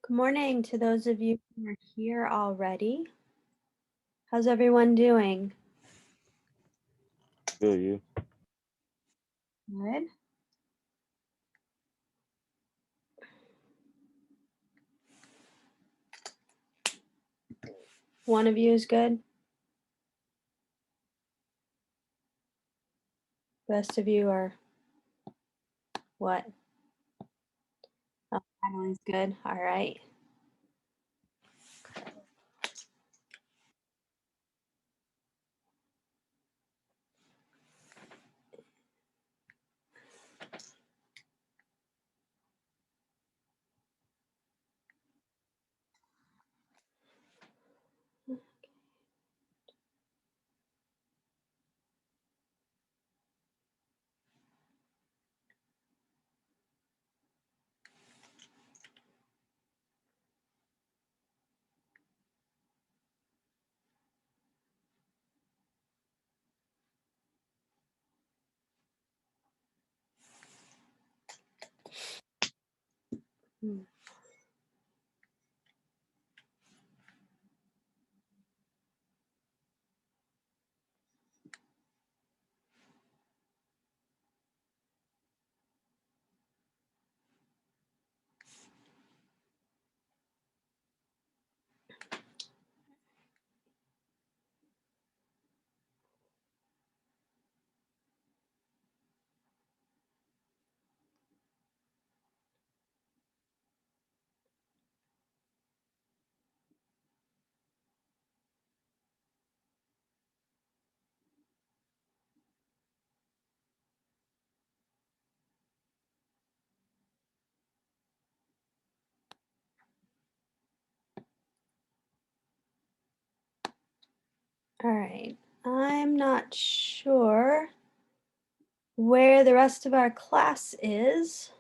Good morning to those of you who are here already. How's everyone doing? Good, you. Good. One of you is good. Rest of you are what? Oh, Emily's good. All right. Hmm. All right. I'm not sure where the rest of our class is.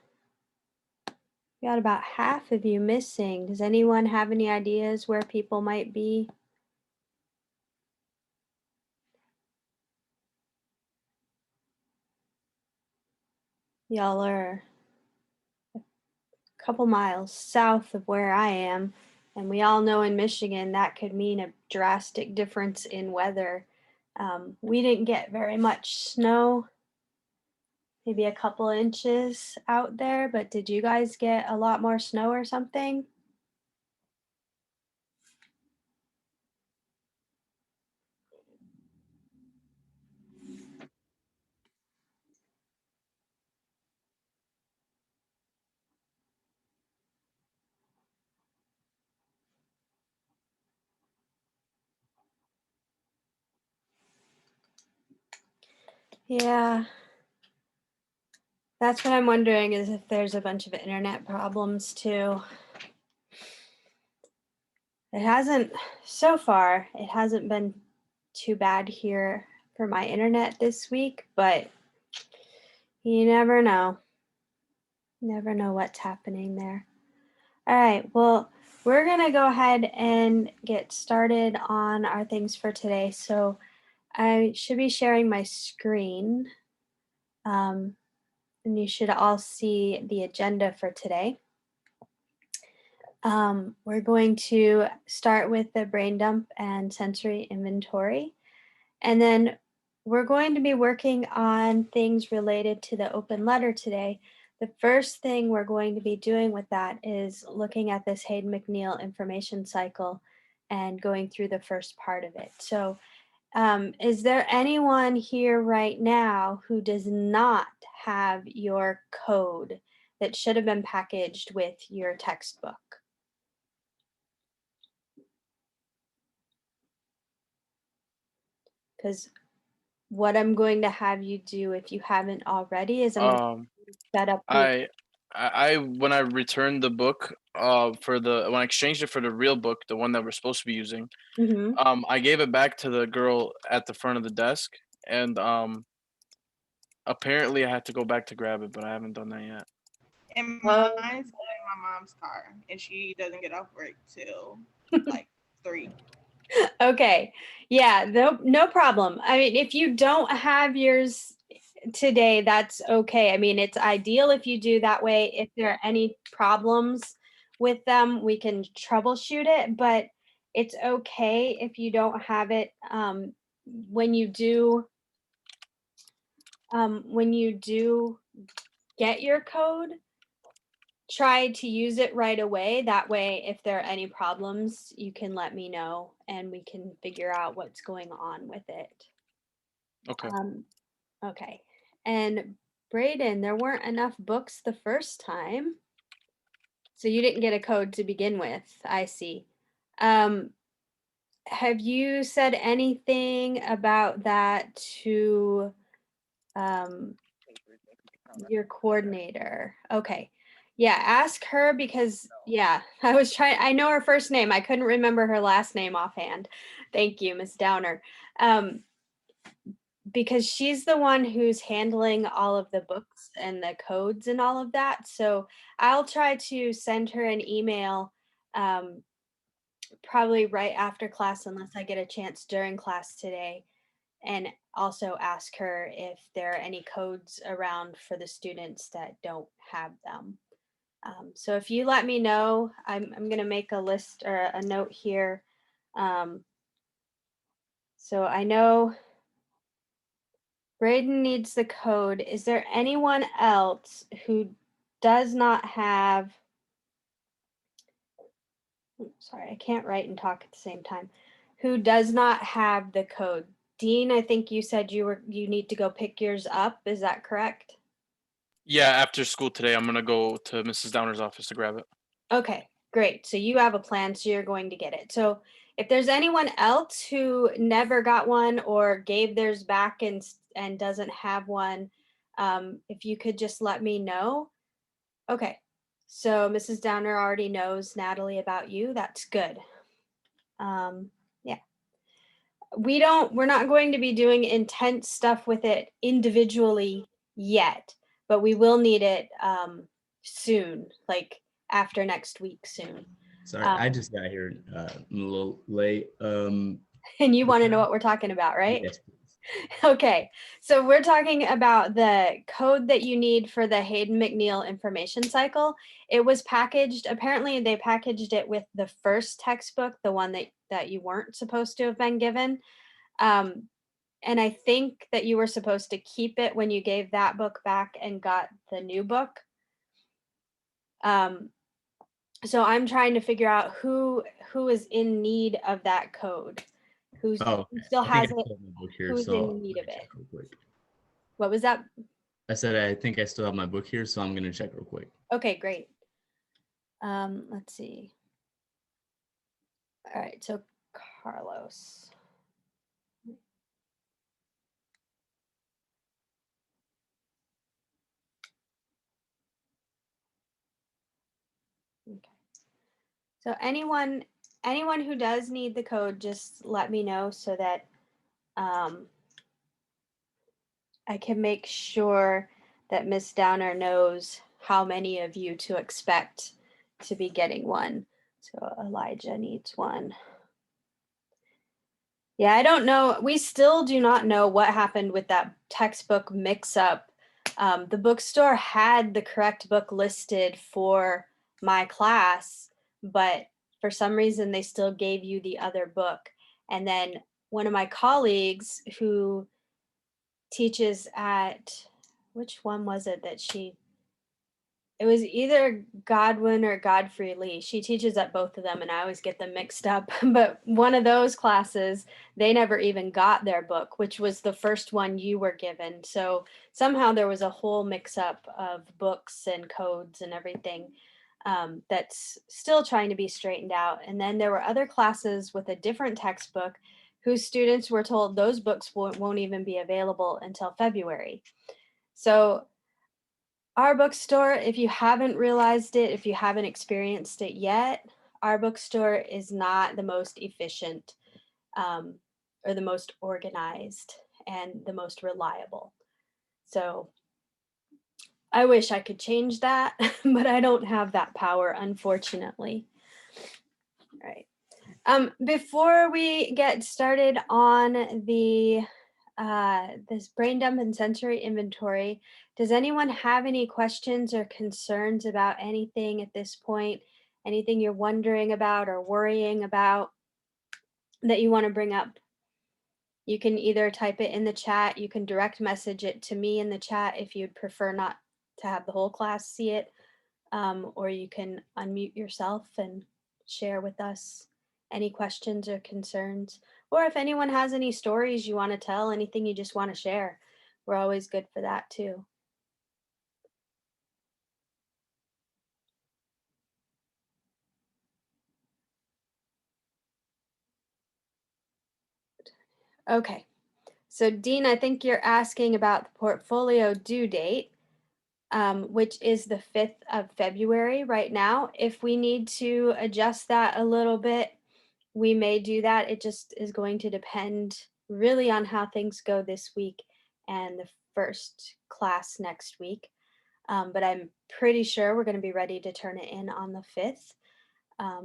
We got about half of you missing. Does anyone have any ideas where people might be? Y'all are a couple miles south of where I am, and we all know in Michigan that could mean a drastic difference in weather. We didn't get very much snow, maybe a couple inches out there, but did you guys get a lot more snow or something? Yeah, that's what I'm wondering is if there's a bunch of internet problems too. It hasn't, so far, it hasn't been too bad here for my internet this week, but you never know. Never know what's happening there. All right, well, we're gonna go ahead and get started on our things for today. So I should be sharing my screen, and you should all see the agenda for today. We're going to start with the brain dump and sensory inventory, and then we're going to be working on things related to the open letter today. The first thing we're going to be doing with that is looking at this Hayden McNeil information cycle and going through the first part of it. So, is there anyone here right now who does not have your code that should have been packaged with your textbook? Because what I'm going to have you do, if you haven't already, is I'm going Um, to set up the I when I returned the book, when I exchanged it for the real book, the one that we're supposed to be using, Mhm. I gave it back to the girl at the front of the desk, and apparently I had to go back to grab it, but I haven't done that yet. And mine's in my mom's car, and she doesn't get off work till like 3. Okay. Yeah, no problem. I mean, if you don't have yours today, that's okay. I mean, it's ideal if you do that way. If there are any problems with them, we can troubleshoot it, but it's okay if you don't have it. When you do, when you do get your code, try to use it right away. That way, if there are any problems, you can let me know and we can figure out what's going on with it. Okay. Okay. And Brayden, there weren't enough books the first time. So you didn't get a code to begin with. I see. Have you said anything about that to your coordinator? Okay. Yeah, ask her because, yeah, I know her first name. I couldn't remember her last name offhand. Thank you, Miss Downer. Because she's the one who's handling all of the books and the codes and all of that. So I'll try to send her an email probably right after class, unless I get a chance during class today, and also ask her if there are any codes around for the students that don't have them. So if you let me know, I'm going to make a list or a note here. So I know Brayden needs the code. Is there anyone else who does not have, sorry, I can't write and talk at the same time, who does not have the code? Dean, I think you said you need to go pick yours up. Is that correct? Yeah, after school today, I'm gonna go to Mrs. Downer's office to grab it. Okay, great. So you have a plan, so you're going to get it. So if there's anyone else who never got one or gave theirs back and doesn't have one, if you could just let me know. Okay, so Mrs. Downer already knows, Natalie, about you. That's good. Yeah. We're not going to be doing intense stuff with it individually yet, but we will need it soon, like after next week soon. Sorry, I just got here I'm a little late. And you want to know what we're talking about, right? Yes, please. Okay, so we're talking about the code that you need for the Hayden McNeil information cycle. It was packaged, apparently they packaged it with the first textbook, the one that you weren't supposed to have been given. And I think that you were supposed to keep it when you gave that book back and got the new book. So I'm trying to figure out who is in need of that code, who Oh, still I think has I it, still have my book here, who's so in need let of me it. check real quick. What was that? I said I think I still have my book here, so I'm gonna check real quick. Okay, great. Let's see. All right, so Carlos. Okay. So anyone who does need the code, just let me know so that I can make sure that Miss Downer knows how many of you to expect to be getting one. So Elijah needs one. Yeah, I don't know. We still do not know what happened with that textbook mix-up. The bookstore had the correct book listed for my class, but for some reason they still gave you the other book. And then one of my colleagues who teaches at, which one was it that it was either Godwin or Godfrey Lee. She teaches at both of them and I always get them mixed up. But one of those classes, they never even got their book, which was the first one you were given. So somehow there was a whole mix up of books and codes and everything that's still trying to be straightened out. And then there were other classes with a different textbook whose students were told those books won't even be available until February. So our bookstore, if you haven't realized it, if you haven't experienced it yet, our bookstore is not the most efficient or the most organized and the most reliable. So I wish I could change that, but I don't have that power, unfortunately. All right. Before we get started on the this brain dump and sensory inventory, does anyone have any questions or concerns about anything at this point? anything you're wondering about or worrying about that you want to bring up. You can either type it in the chat, you can direct message it to me in the chat if you'd prefer not to have the whole class see it, or you can unmute yourself and share with us any questions or concerns. Or if anyone has any stories you want to tell, anything you just want to share, we're always good for that too. Okay, so Dean, I think you're asking about the portfolio due date, which is the 5th of February right now. If we need to adjust that a little bit, we may do that. It just is going to depend really on how things go this week and the first class next week. But I'm pretty sure we're going to be ready to turn it in on the 5th.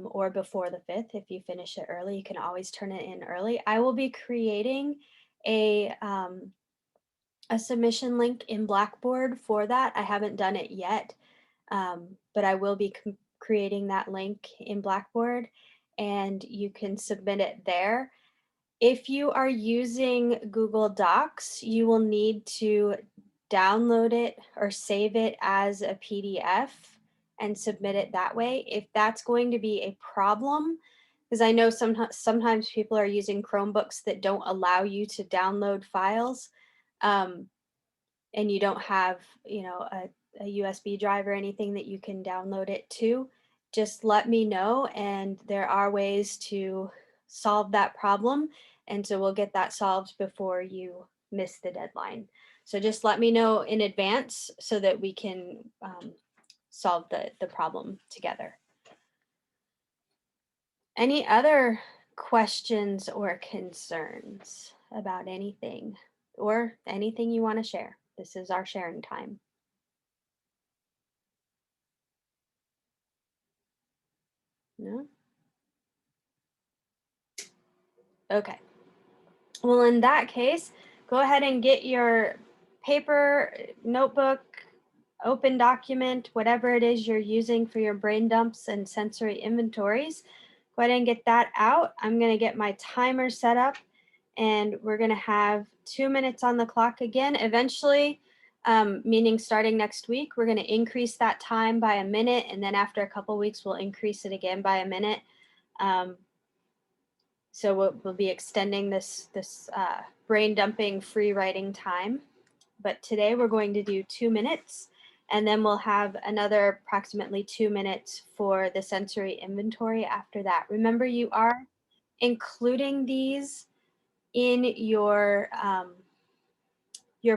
Or before the 5th. If you finish it early, you can always turn it in early. I will be creating a submission link in Blackboard for that. I haven't done it yet, but I will be creating that link in Blackboard, and you can submit it there. If you are using Google Docs, you will need to download it or save it as a PDF and submit it that way. If that's going to be a problem, because I know sometimes people are using Chromebooks that don't allow you to download files, and you don't have, a USB drive or anything that you can download it to, just let me know, and there are ways to solve that problem. And so we'll get that solved before you miss the deadline. So just let me know in advance so that we can solve the problem together. Any other questions or concerns about anything or anything you want to share? This is our sharing time. No? Okay. Well, in that case, go ahead and get your paper, notebook, open document, whatever it is you're using for your brain dumps and sensory inventories. Go ahead and get that out. I'm going to get my timer set up, and we're going to have 2 minutes on the clock again. Eventually, meaning starting next week, we're going to increase that time by a minute, and then after a couple weeks, we'll increase it again by a minute. So we'll be extending this brain dumping free writing time. But today we're going to do 2 minutes, and then we'll have another approximately 2 minutes for the sensory inventory after that. Remember, you are including these in your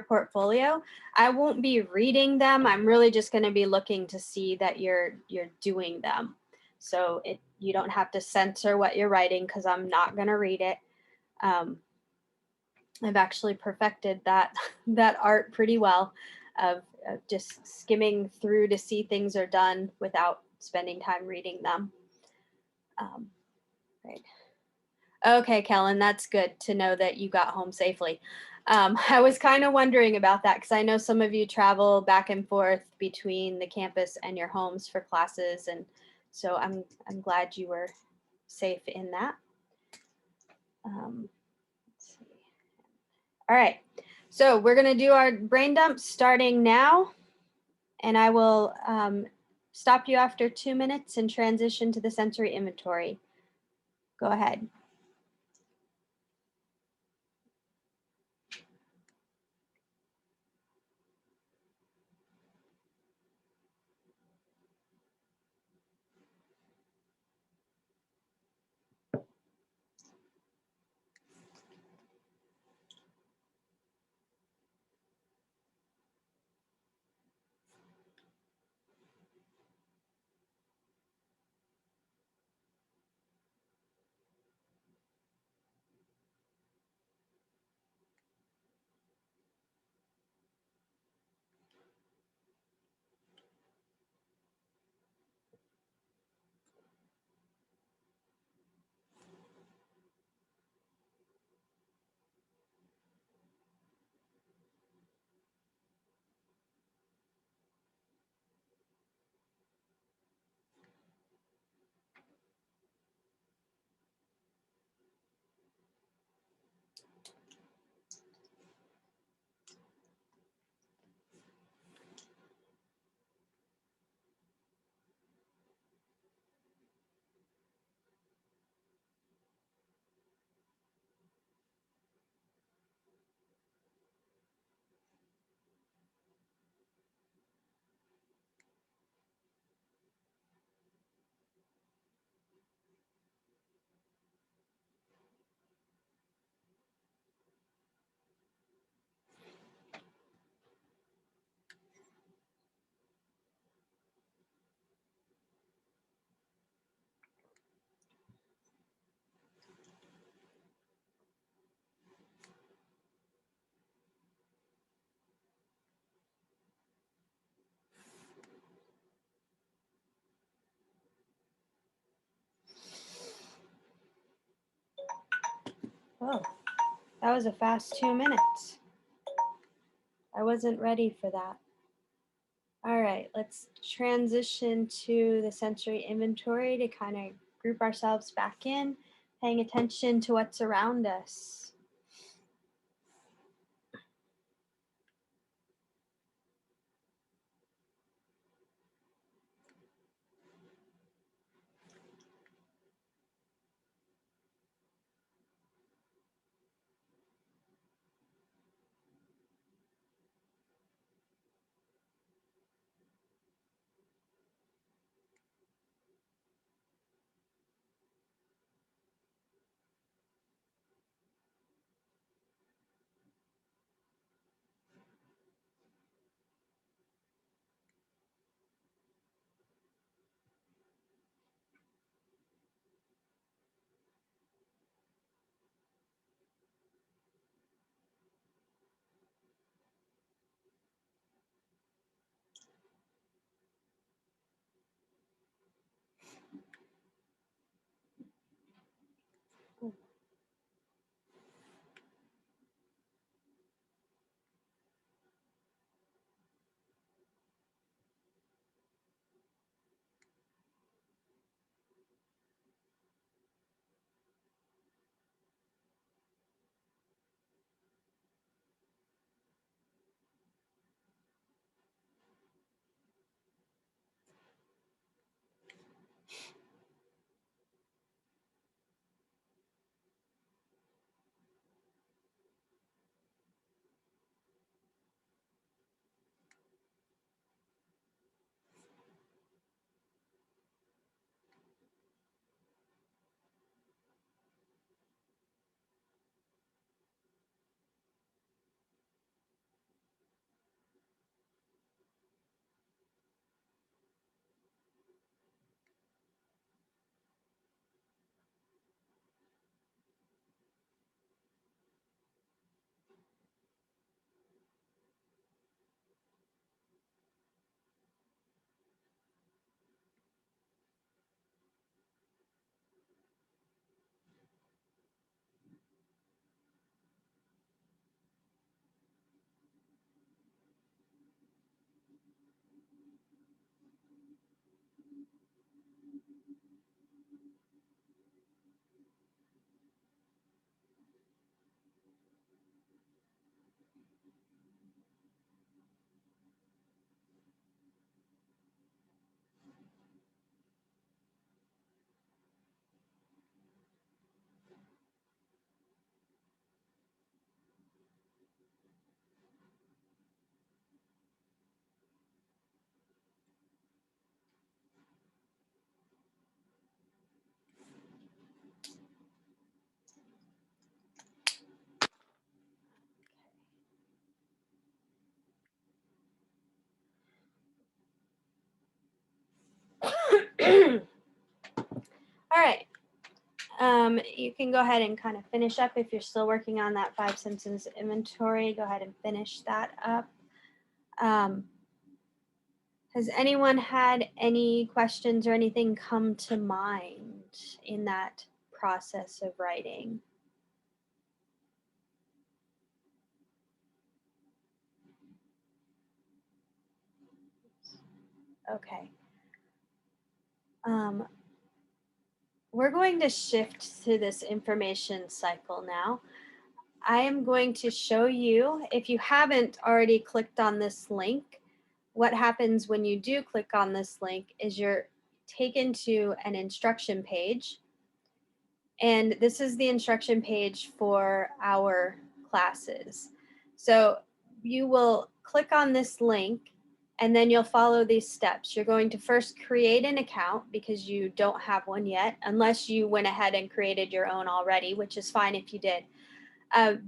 portfolio. I won't be reading them. I'm really just going to be looking to see that you're doing them. So you don't have to censor what you're writing, because I'm not going to read it. I've actually perfected that art pretty well of just skimming through to see things are done without spending time reading them. Right. Okay, Kellen, that's good to know that you got home safely. I was kind of wondering about that, because I know some of you travel back and forth between the campus and your homes for classes, and so I'm glad you were safe in that. Let's see. All right, so we're going to do our brain dump starting now, and I will stop you after 2 minutes and transition to the sensory inventory. Go ahead. Oh, that was a fast 2 minutes. I wasn't ready for that. All right, let's transition to the sensory inventory to kind of group ourselves back in, paying attention to what's around us. All right. You can go ahead and kind of finish up if you're still working on that 5 senses inventory. Go ahead and finish that up. Has anyone had any questions or anything come to mind in that process of writing? Okay. We're going to shift to this information cycle now. I am going to show you, if you haven't already clicked on this link, what happens when you do click on this link is you're taken to an instruction page. And this is the instruction page for our classes. So you will click on this link and then you'll follow these steps. You're going to first create an account because you don't have one yet, unless you went ahead and created your own already, which is fine if you did.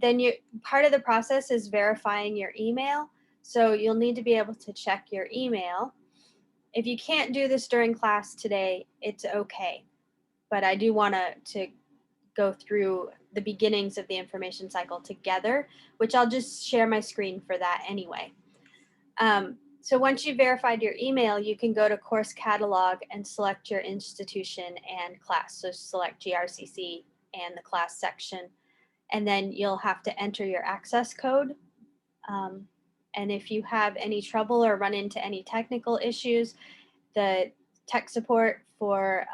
Then part of the process is verifying your email. So you'll need to be able to check your email. If you can't do this during class today, it's okay. But I do want to go through the beginnings of the information cycle together, which I'll just share my screen for that anyway. So once you've verified your email, you can go to course catalog and select your institution and class. So select GRCC and the class section. and then you'll have to enter your access code. And if you have any trouble or run into any technical issues, the tech support for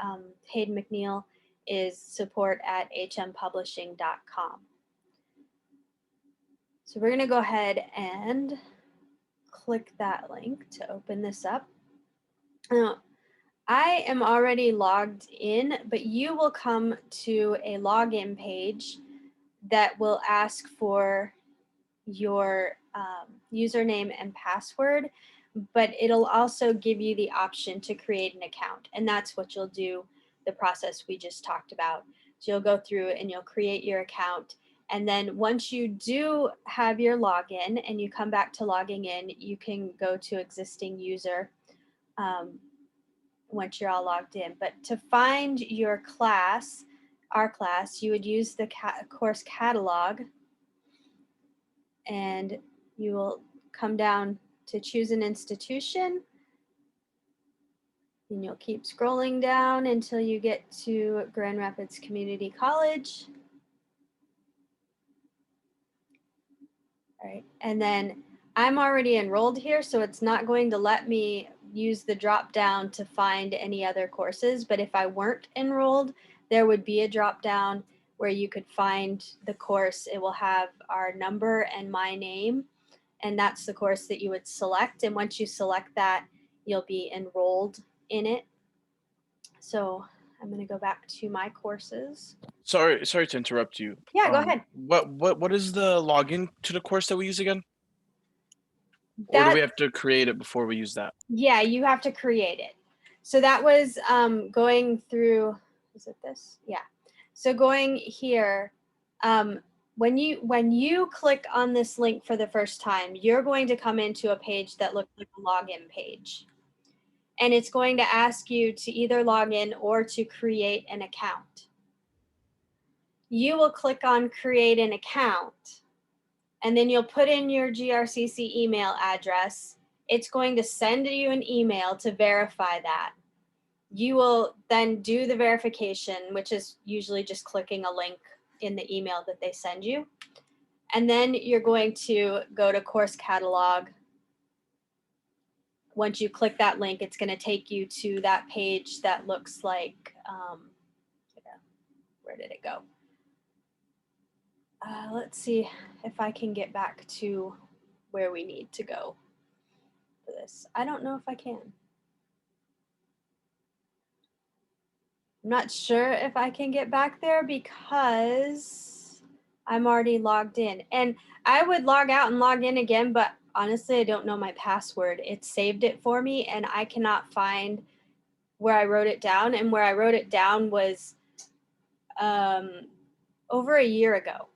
Hayden McNeil is support@hmpublishing.com. So we're going to go ahead and click that link to open this up. Now, I am already logged in, but you will come to a login page that will ask for your username and password, but it'll also give you the option to create an account. And that's what you'll do, the process we just talked about. So you'll go through and you'll create your account. And then once you do have your login and you come back to logging in, you can go to existing user once you're all logged in. But to find your class, our class, you would use the course catalog, and you will come down to choose an institution, and you'll keep scrolling down until you get to Grand Rapids Community College. All right, and then I'm already enrolled here, so it's not going to let me use the drop down to find any other courses. But if I weren't enrolled, there would be a drop down where you could find the course. It will have our number and my name, and that's the course that you would select. And once you select that, you'll be enrolled in it. So I'm going to go back to my courses. Sorry to interrupt you. Yeah, go ahead. What is the login to the course that we use again? Or do we have to create it before we use that? Yeah, you have to create it. So that was going through, is it this? Yeah. So going here, when you click on this link for the first time, you're going to come into a page that looks like a login page. And it's going to ask you to either log in or to create an account. You will click on create an account, and then you'll put in your GRCC email address. It's going to send you an email to verify that. You will then do the verification, which is usually just clicking a link in the email that they send you. And then you're going to go to course catalog. Once you click that link, it's going to take you to that page that looks like, where did it go? Let's see if I can get back to where we need to go for this. I don't know if I can. I'm not sure if I can get back there because I'm already logged in. And I would log out and log in again, but honestly, I don't know my password. It saved it for me, and I cannot find where I wrote it down. And where I wrote it down was over a year ago.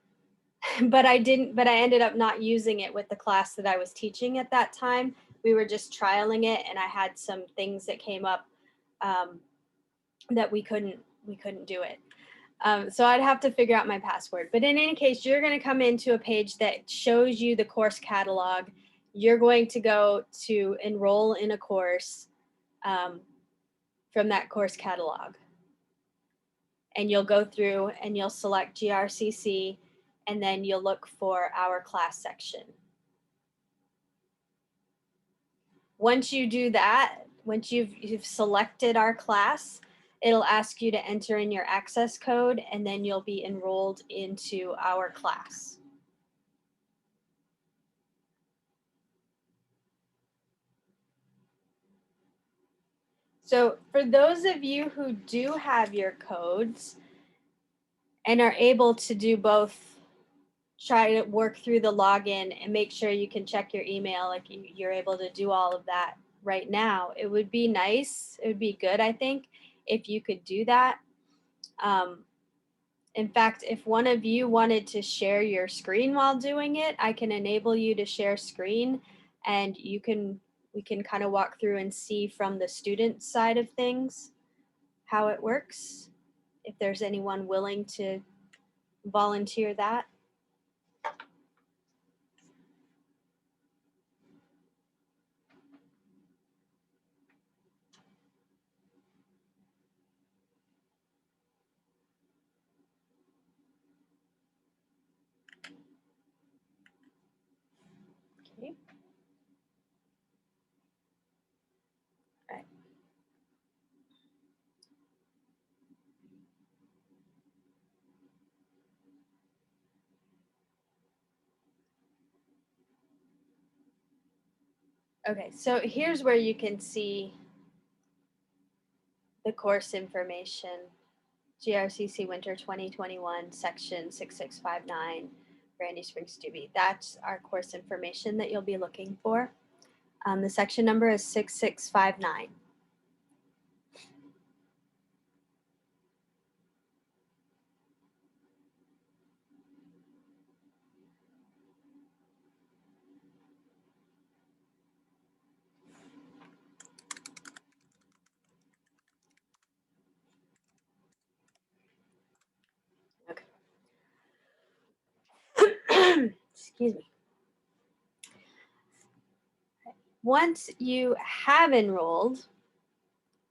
But I ended up not using it with the class that I was teaching at that time. We were just trialing it, and I had some things that came up that we couldn't do it. So I'd have to figure out my password. But in any case, you're going to come into a page that shows you the course catalog. You're going to go to enroll in a course from that course catalog. And you'll go through and you'll select GRCC, and then you'll look for our class section. Once you do that, once you've selected our class, it'll ask you to enter in your access code, and then you'll be enrolled into our class. So for those of you who do have your codes and are able to do both, try to work through the login and make sure you can check your email, like you're able to do all of that right now, it would be nice, it would be good, I think, if you could do that. In fact, if one of you wanted to share your screen while doing it, I can enable you to share screen, and we can kind of walk through and see from the student side of things how it works, if there's anyone willing to volunteer that. Okay, so here's where you can see the course information. GRCC Winter 2021, Section 6659, Brandy Springs Doobie. That's our course information that you'll be looking for. The section number is 6659. Excuse me. Once you have enrolled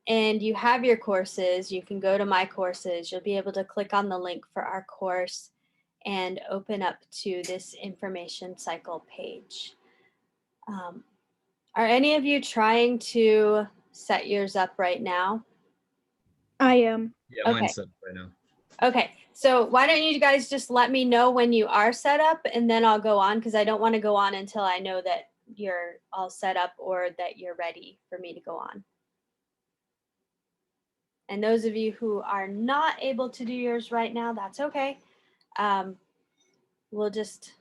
and you have your courses, you can go to My Courses. You'll be able to click on the link for our course and open up to this information cycle page. Are any of you trying to set yours up right now? I am. Yeah, Okay. mine's set up right now. Okay, so why don't you guys just let me know when you are set up and then I'll go on, because I don't want to go on until I know that you're all set up or that you're ready for me to go on. And those of you who are not able to do yours right now, that's okay. We'll just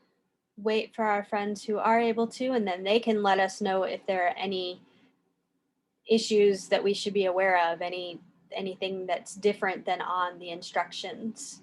wait for our friends who are able to, and then they can let us know if there are any issues that we should be aware of, anything that's different than on the instructions.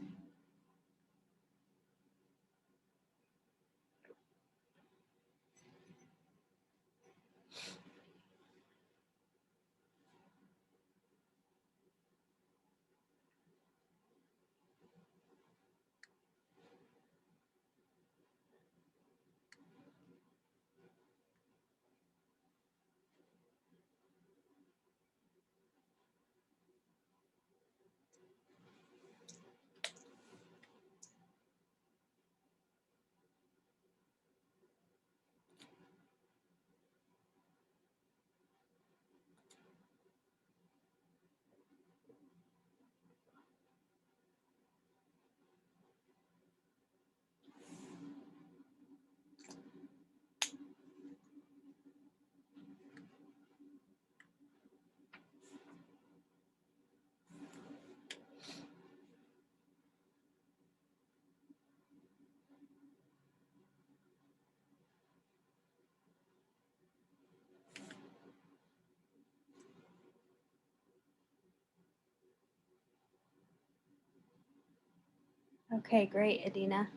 Okay, great, Adina.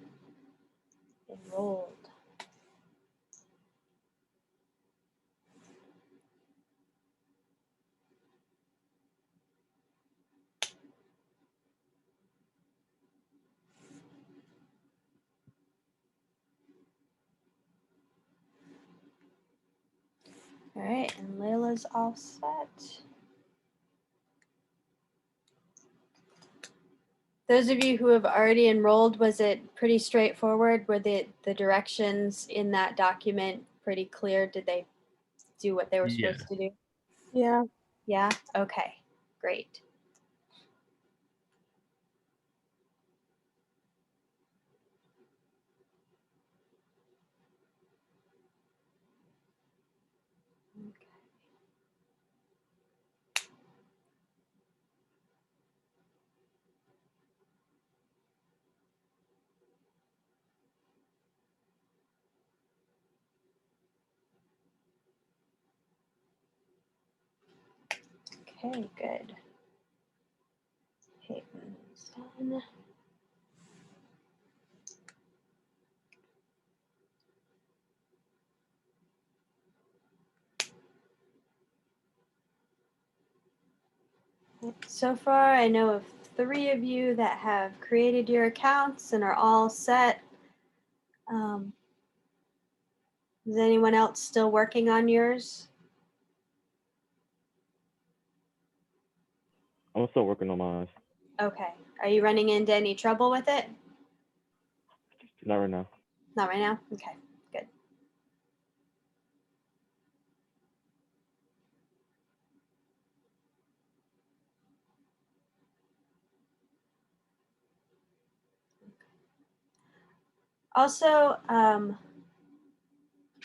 Enrolled. All right, and Layla's all set. Those of you who have already enrolled, was it pretty straightforward? Were the directions in that document pretty clear? Did they do what they were Yeah. supposed to do? Yeah. Yeah? Okay, great. Okay, good. Caitlin's done. So far, I know of 3 of you that have created your accounts and are all set. Is anyone else still working on yours? I'm still working on mine. Okay. Are you running into any trouble with it? Not right now. Not right now? Okay, good. Also,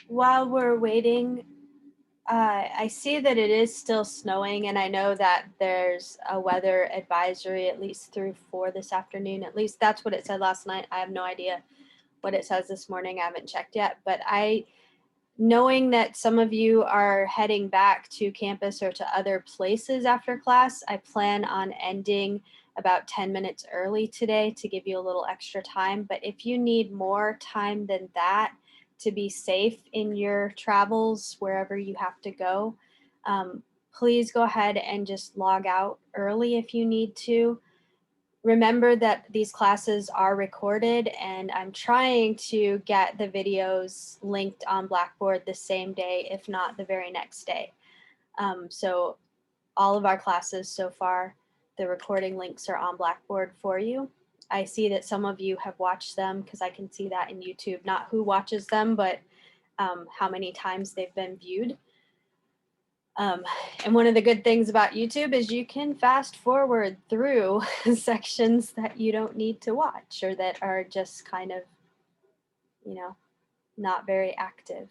while we're waiting I see that it is still snowing, and I know that there's a weather advisory at least through 4 this afternoon. At least that's what it said last night. I have no idea what it says this morning. I haven't checked yet, but knowing that some of you are heading back to campus or to other places after class, I plan on ending about 10 minutes early today to give you a little extra time. But if you need more time than that to be safe in your travels, wherever you have to go, please go ahead and just log out early if you need to. Remember that these classes are recorded, and I'm trying to get the videos linked on Blackboard the same day, if not the very next day. So all of our classes so far, the recording links are on Blackboard for you. I see that some of you have watched them because I can see that in YouTube, not who watches them, but how many times they've been viewed. And one of the good things about YouTube is you can fast forward through sections that you don't need to watch or that are just kind of, you know, not very active.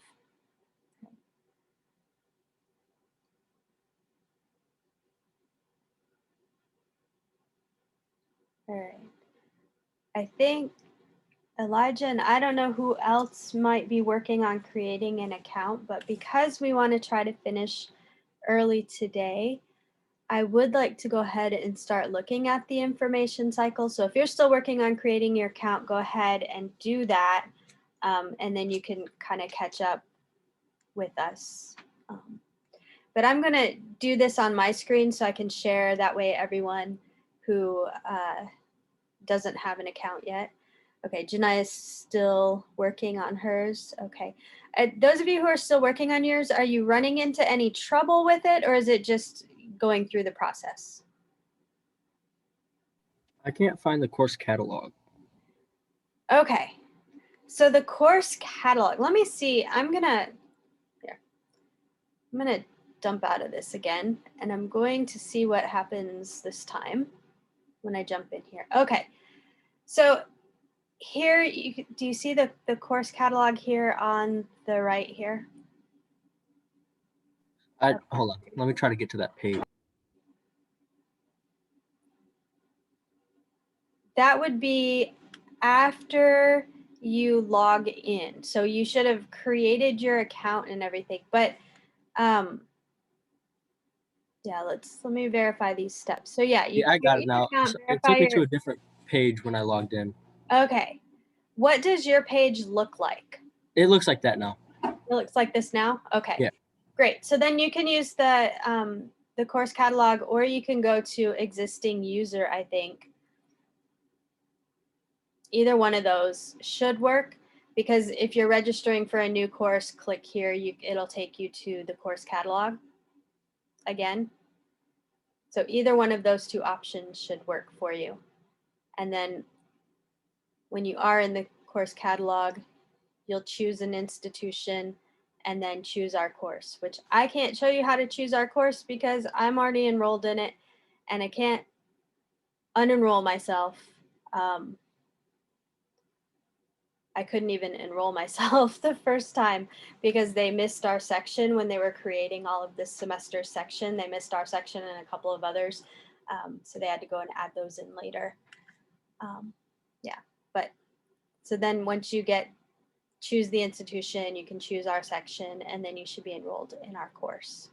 All right. I think Elijah and I don't know who else might be working on creating an account, but because we want to try to finish early today, I would like to go ahead and start looking at the information cycle. So if you're still working on creating your account, go ahead and do that. And then you can kind of catch up with us. But I'm going to do this on my screen so I can share. That way everyone who doesn't have an account yet. Okay, Janai is still working on hers. Okay. Those of you who are still working on yours, are you running into any trouble with it, or is it just going through the process? I can't find the course catalog. Okay. So the course catalog, let me see. I'm going to dump out of this again, and I'm going to see what happens this time when I jump in here. Okay. So here, do you see the course catalog here on the right here? Hold on. Let me try to get to that page. That would be after you log in. So you should have created your account and everything. But yeah, let me verify these steps. So yeah, you I got it create your now. account, So it verify took me your- to a different page when I logged in. Okay. What does your page look like? It looks like that now. It looks like this now? Okay. Yeah. Great. So then you can use the course catalog, or you can go to existing user, I think. Either one of those should work, because if you're registering for a new course, click here, it'll take you to the course catalog again. So either one of those two options should work for you. And then when you are in the course catalog, you'll choose an institution and then choose our course, which I can't show you how to choose our course because I'm already enrolled in it and I can't unenroll myself. I couldn't even enroll myself the first time because they missed our section when they were creating all of this semester section. They missed our section and a couple of others. So they had to go and add those in later. Yeah, but so then once you choose the institution, you can choose our section, and then you should be enrolled in our course.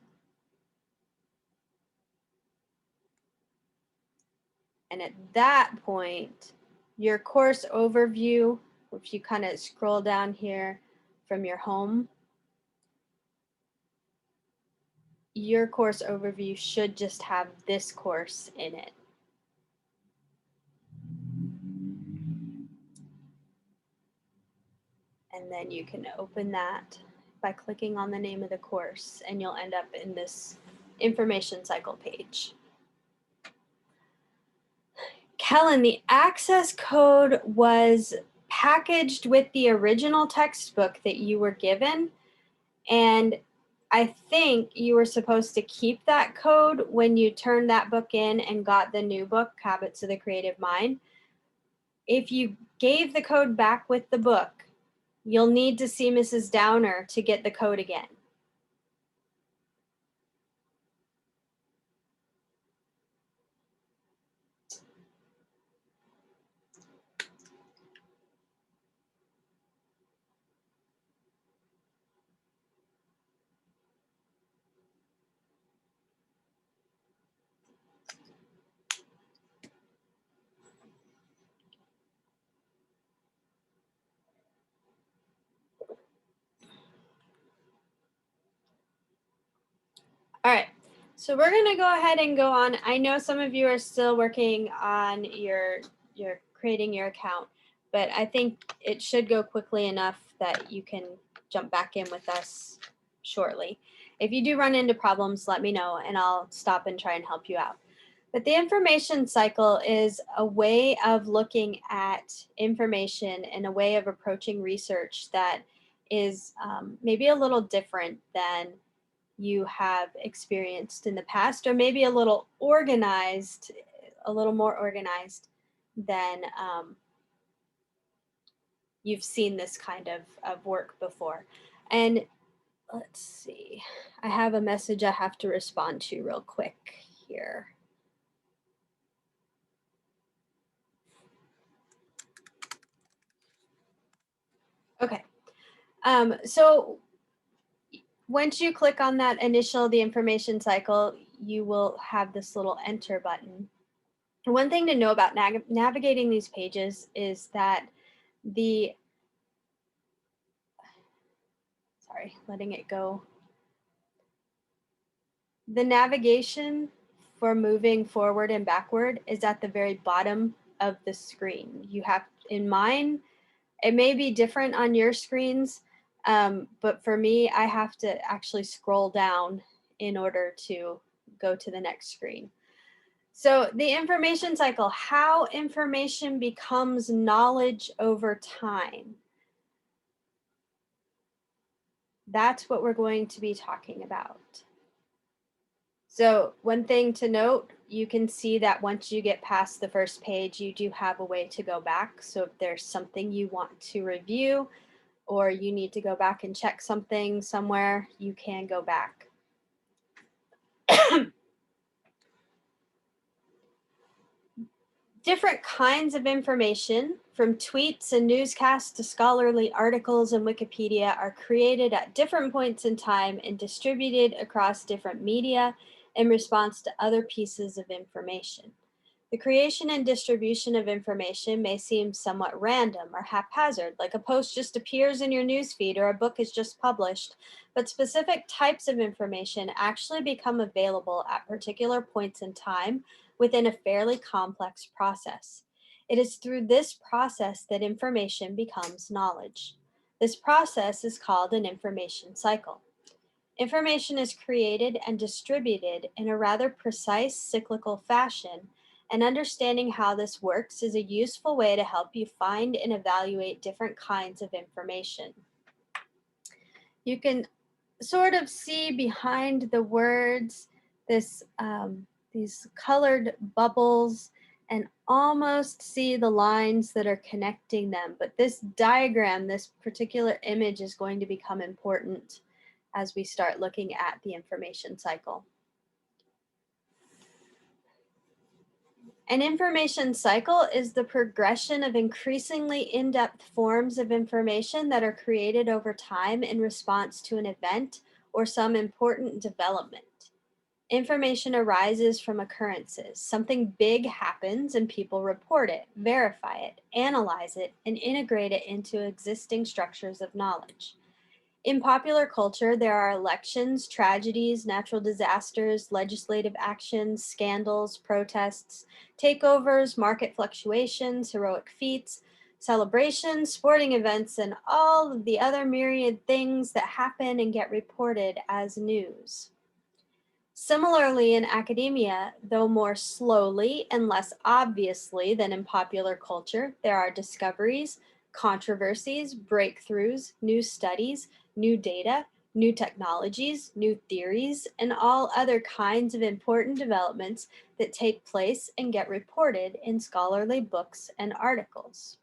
And at that point, your course overview, if you kind of scroll down here from your home, your course overview should just have this course in it. And then you can open that by clicking on the name of the course, and you'll end up in this information cycle page. Kellen, the access code was packaged with the original textbook that you were given, and I think you were supposed to keep that code when you turned that book in and got the new book, Habits of the Creative Mind. If you gave the code back with the book, you'll need to see Mrs. Downer to get the code again. All right, so we're gonna go ahead and go on. I know some of you are still working on your creating your account, but I think it should go quickly enough that you can jump back in with us shortly. If you do run into problems, let me know and I'll stop and try and help you out. But the information cycle is a way of looking at information and a way of approaching research that is maybe a little different than you have experienced in the past, or maybe a little organized, a little more organized than you've seen this kind of work before. And let's see, I have a message I have to respond to real quick here. Okay, so once you click on that initial, the information cycle, you will have this little enter button. One thing to know about navigating these pages is that letting it go. The navigation for moving forward and backward is at the very bottom of the screen. You have, in mine, it may be different on your screens, but for me, I have to actually scroll down in order to go to the next screen. So the information cycle, how information becomes knowledge over time. That's what we're going to be talking about. So one thing to note, you can see that once you get past the first page, you do have a way to go back. So if there's something you want to review or you need to go back and check something somewhere, you can go back. Different kinds of information, from tweets and newscasts to scholarly articles and Wikipedia, are created at different points in time and distributed across different media in response to other pieces of information. The creation and distribution of information may seem somewhat random or haphazard, like a post just appears in your newsfeed or a book is just published, but specific types of information actually become available at particular points in time within a fairly complex process. It is through this process that information becomes knowledge. This process is called an information cycle. Information is created and distributed in a rather precise cyclical fashion, and understanding how this works is a useful way to help you find and evaluate different kinds of information. You can sort of see behind the words this these colored bubbles and almost see the lines that are connecting them. But this diagram, this particular image, is going to become important as we start looking at the information cycle. An information cycle is the progression of increasingly in-depth forms of information that are created over time in response to an event or some important development. Information arises from occurrences. Something big happens and people report it, verify it, analyze it, and integrate it into existing structures of knowledge. In popular culture, there are elections, tragedies, natural disasters, legislative actions, scandals, protests, takeovers, market fluctuations, heroic feats, celebrations, sporting events, and all of the other myriad things that happen and get reported as news. Similarly, in academia, though more slowly and less obviously than in popular culture, there are discoveries, controversies, breakthroughs, new studies, new data, new technologies, new theories, and all other kinds of important developments that take place and get reported in scholarly books and articles.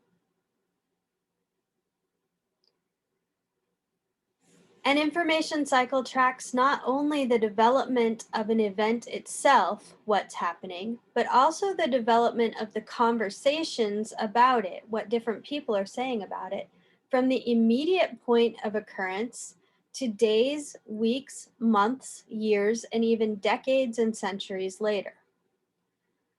An information cycle tracks not only the development of an event itself, what's happening, but also the development of the conversations about it, what different people are saying about it, from the immediate point of occurrence to days, weeks, months, years, and even decades and centuries later.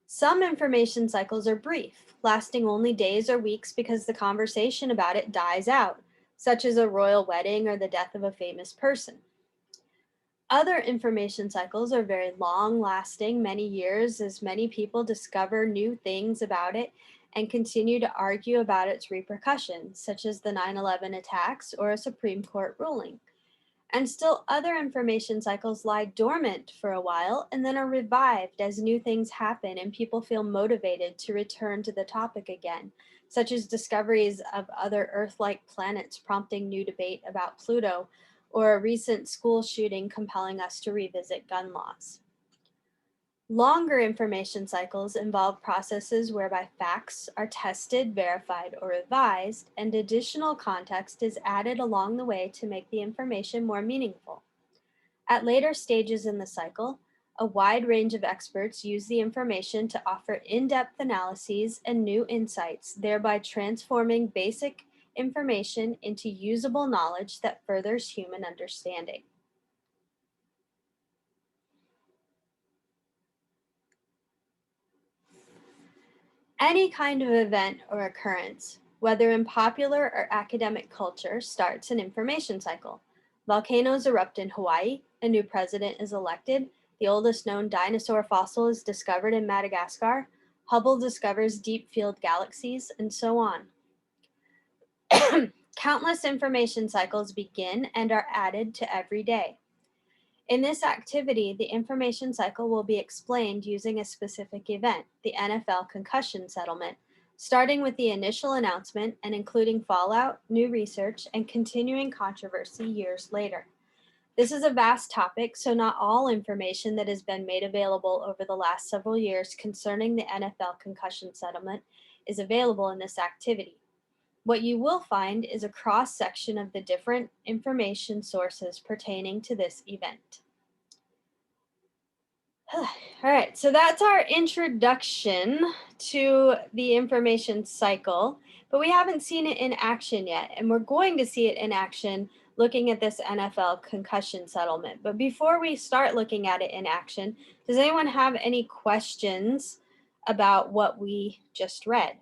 Some information cycles are brief, lasting only days or weeks because the conversation about it dies out, such as a royal wedding or the death of a famous person. Other information cycles are very long lasting, many years, as many people discover new things about it and continue to argue about its repercussions, such as the 9/11 attacks or a Supreme Court ruling. And still other information cycles lie dormant for a while and then are revived as new things happen and people feel motivated to return to the topic again, such as discoveries of other Earth-like planets prompting new debate about Pluto, or a recent school shooting compelling us to revisit gun laws. Longer information cycles involve processes whereby facts are tested, verified, or revised, and additional context is added along the way to make the information more meaningful. At later stages in the cycle, a wide range of experts use the information to offer in-depth analyses and new insights, thereby transforming basic information into usable knowledge that furthers human understanding. Any kind of event or occurrence, whether in popular or academic culture, starts an information cycle. Volcanoes erupt in Hawaii, a new president is elected, the oldest known dinosaur fossil is discovered in Madagascar, Hubble discovers deep field galaxies, and so on. Countless information cycles begin and are added to every day. In this activity, the information cycle will be explained using a specific event, the NFL concussion settlement, starting with the initial announcement and including fallout, new research, and continuing controversy years later. This is a vast topic, so not all information that has been made available over the last several years concerning the NFL concussion settlement is available in this activity. What you will find is a cross-section of the different information sources pertaining to this event. All right, so that's our introduction to the information cycle, but we haven't seen it in action yet, and we're going to see it in action looking at this NFL concussion settlement. But before we start looking at it in action, does anyone have any questions about what we just read?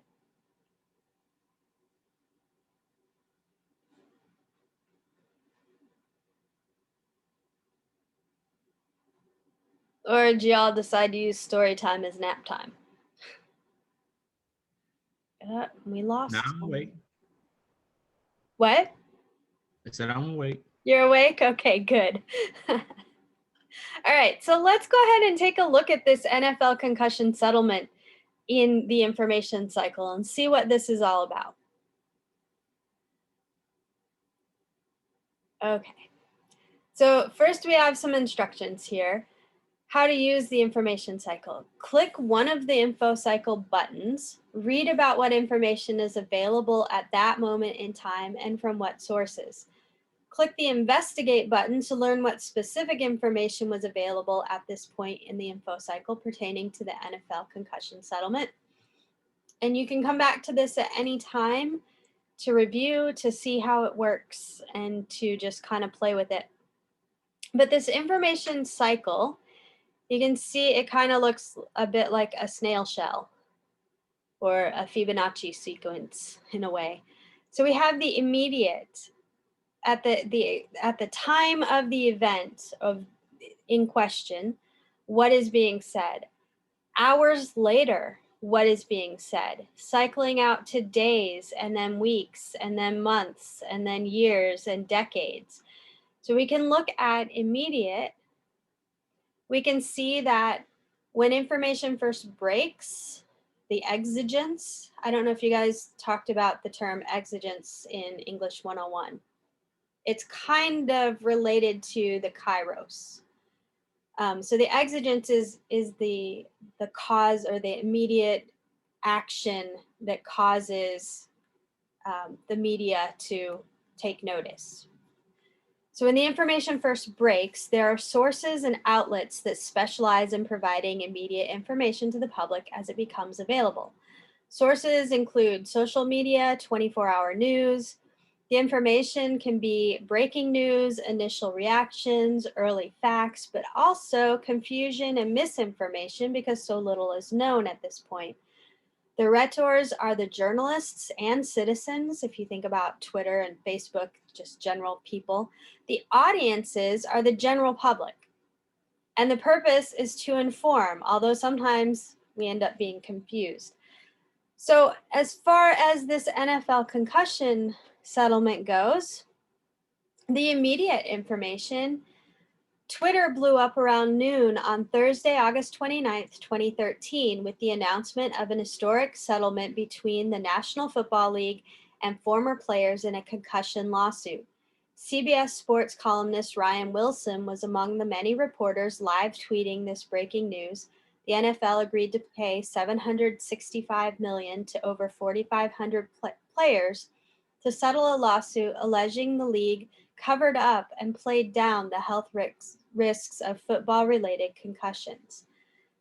Or did y'all decide to use story time as nap time? We lost. Now I'm awake. What? I said I'm awake. You're awake? Okay, good. All right, so let's go ahead and take a look at this NFL concussion settlement in the information cycle and see what this is all about. Okay, so first we have some instructions here. How to use the information cycle. Click one of the info cycle buttons, read about what information is available at that moment in time and from what sources. Click the investigate button to learn what specific information was available at this point in the info cycle pertaining to the NFL concussion settlement. And you can come back to this at any time to review, to see how it works, and to just kind of play with it. But this information cycle, you can see it kind of looks a bit like a snail shell or a Fibonacci sequence in a way. So we have the immediate, at the time of the event in question, what is being said. Hours later, what is being said, cycling out to days and then weeks and then months and then years and decades. So we can look at immediate. We can see that when information first breaks, the exigence, I don't know if you guys talked about the term exigence in English 101. It's kind of related to the kairos. So the exigence is the cause or the immediate action that causes the media to take notice. So when the information first breaks, there are sources and outlets that specialize in providing immediate information to the public as it becomes available. Sources include social media, 24-hour news. The information can be breaking news, initial reactions, early facts, but also confusion and misinformation because so little is known at this point. The rhetors are the journalists and citizens. If you think about Twitter and Facebook, just general people. The audiences are the general public. And the purpose is to inform, although sometimes we end up being confused. So as far as this NFL concussion settlement goes, the immediate information, Twitter blew up around noon on Thursday, August 29th, 2013, with the announcement of an historic settlement between the National Football League and former players in a concussion lawsuit. CBS Sports columnist Ryan Wilson was among the many reporters live tweeting this breaking news. The NFL agreed to pay $765 million to over 4,500 players to settle a lawsuit alleging the league covered up and played down the health risks of football-related concussions.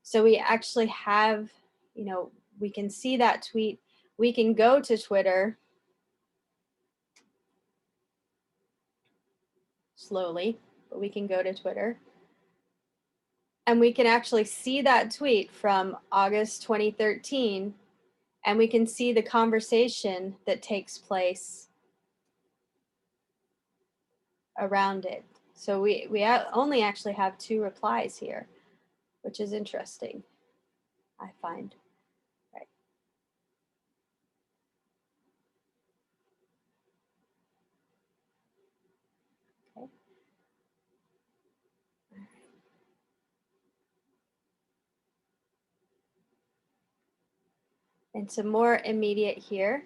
So we actually have, we can see that tweet. We can go to Twitter slowly, but we can go to Twitter. And we can actually see that tweet from August 2013, and we can see the conversation that takes place around it. So we only actually have 2 replies here, which is interesting, I find. Right. Okay. And some more immediate here.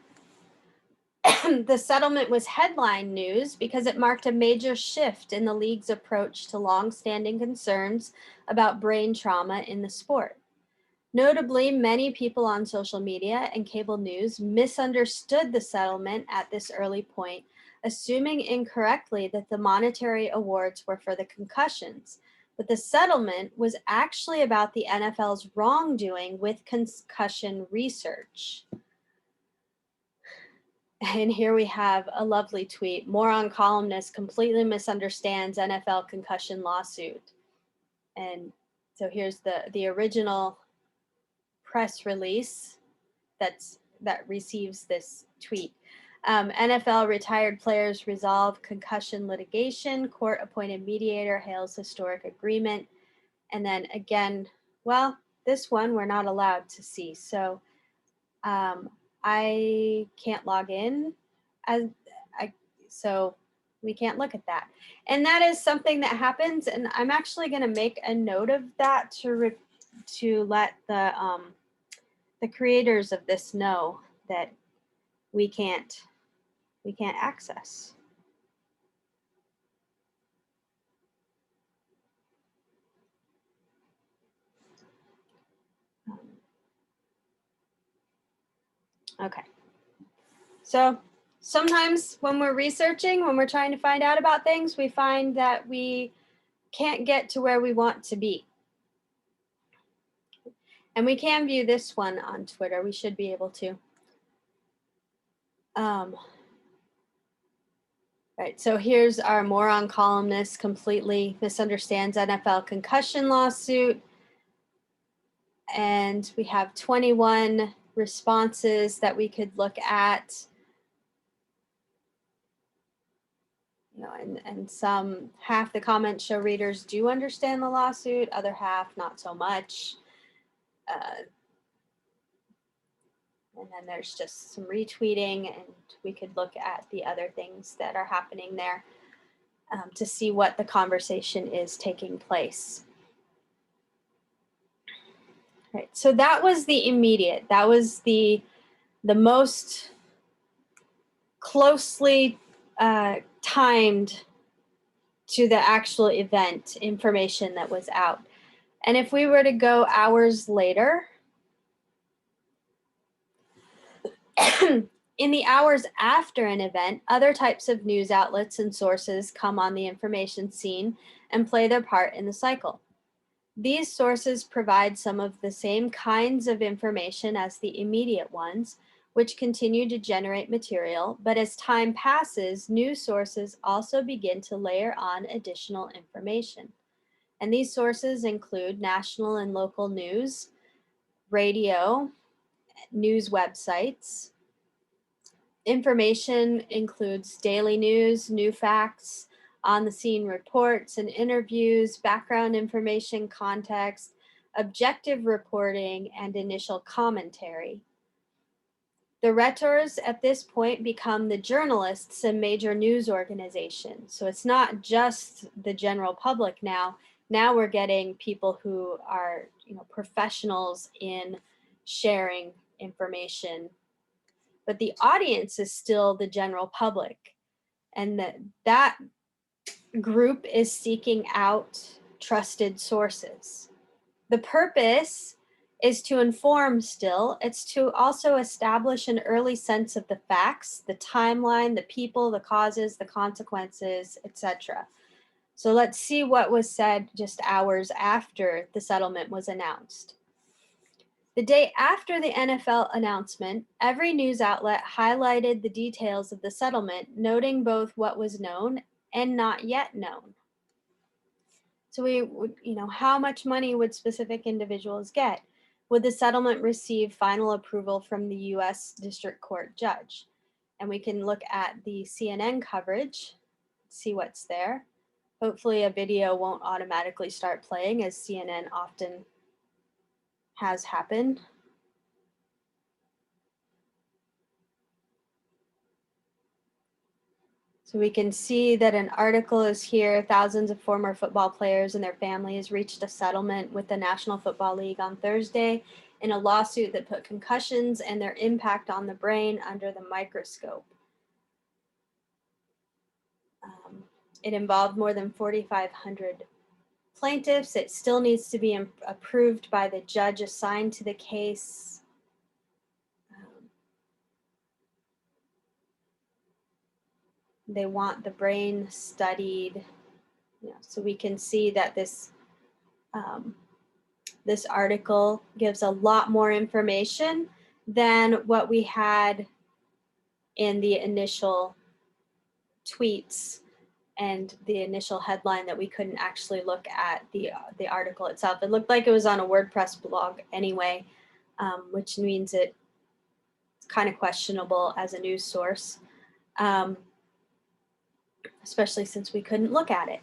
The settlement was headline news because it marked a major shift in the league's approach to long-standing concerns about brain trauma in the sport. Notably, many people on social media and cable news misunderstood the settlement at this early point, assuming incorrectly that the monetary awards were for the concussions. But the settlement was actually about the NFL's wrongdoing with concussion research. And here we have a lovely tweet. Moron columnist completely misunderstands NFL concussion lawsuit. And so here's the original press release that receives this tweet. NFL retired players resolve concussion litigation. Court appointed mediator hails historic agreement. And then again, well, this one we're not allowed to see. So I can't log in, so we can't look at that. And that is something that happens, and I'm actually going to make a note of that to let the creators of this know that we can't access. Okay. So sometimes when we're researching, when we're trying to find out about things, we find that we can't get to where we want to be. And we can view this one on Twitter. We should be able to. Right, so here's our moron columnist completely misunderstands NFL concussion lawsuit. And we have 21 responses that we could look at. And some, half the comments show readers do understand the lawsuit, other half not so much. And then there's just some retweeting, and we could look at the other things that are happening there to see what the conversation is taking place. Right, so that was the immediate. That was the most closely timed to the actual event information that was out. And if we were to go hours later, in the hours after an event, other types of news outlets and sources come on the information scene and play their part in the cycle. These sources provide some of the same kinds of information as the immediate ones, which continue to generate material, but as time passes, new sources also begin to layer on additional information. And these sources include national and local news, radio, news websites, Information includes daily news, new facts, on the scene reports and interviews, background information, context, objective reporting, and initial commentary. The rhetors at this point become the journalists in major news organizations. So it's not just the general public now. Now we're getting people who are, professionals in sharing information. But the audience is still the general public. And that group is seeking out trusted sources. The purpose is to inform still. It's to also establish an early sense of the facts, the timeline, the people, the causes, the consequences, etc. So let's see what was said just hours after the settlement was announced. The day after the NFL announcement, every news outlet highlighted the details of the settlement, noting both what was known and not yet known. So we would, how much money would specific individuals get? Would the settlement receive final approval from the U.S. District Court judge? And we can look at the CNN coverage, see what's there. Hopefully a video won't automatically start playing, as CNN often has happened. So we can see that an article is here. Thousands of former football players and their families reached a settlement with the National Football League on Thursday in a lawsuit that put concussions and their impact on the brain under the microscope. It involved more than 4,500 plaintiffs. It still needs to be approved by the judge assigned to the case. They want the brain studied, so we can see that this this article gives a lot more information than what we had in the initial tweets and the initial headline that we couldn't actually look at the article itself. It looked like it was on a WordPress blog anyway, which means it's kind of questionable as a news source. Especially since we couldn't look at it.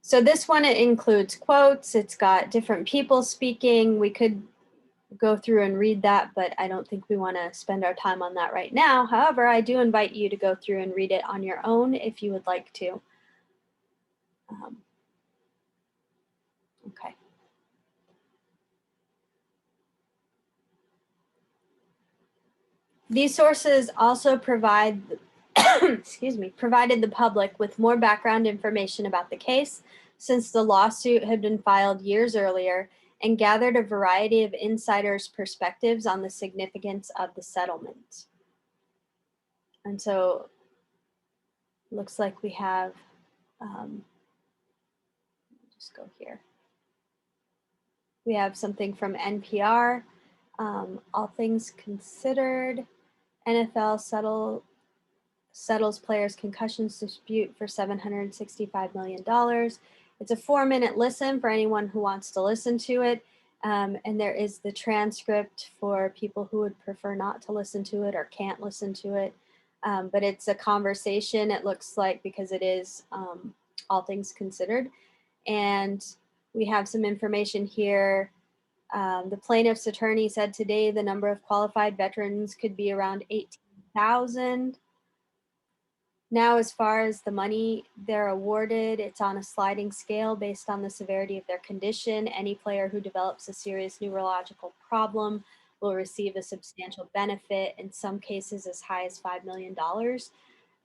So this one, it includes quotes. It's got different people speaking. We could go through and read that, but I don't think we want to spend our time on that right now. However, I do invite you to go through and read it on your own if you would like to. Okay. These sources also provided the public with more background information about the case, since the lawsuit had been filed years earlier, and gathered a variety of insiders' perspectives on the significance of the settlement. And so looks like we have, just go here. We have something from NPR, All Things Considered, NFL settles players' concussions dispute for $765 million. It's a 4-minute listen for anyone who wants to listen to it. And there is the transcript for people who would prefer not to listen to it or can't listen to it. But it's a conversation, it looks like, because it is All Things Considered. And we have some information here. The plaintiff's attorney said today the number of qualified veterans could be around 18,000. Now, as far as the money they're awarded, it's on a sliding scale based on the severity of their condition. Any player who develops a serious neurological problem will receive a substantial benefit, in some cases as high as $5 million.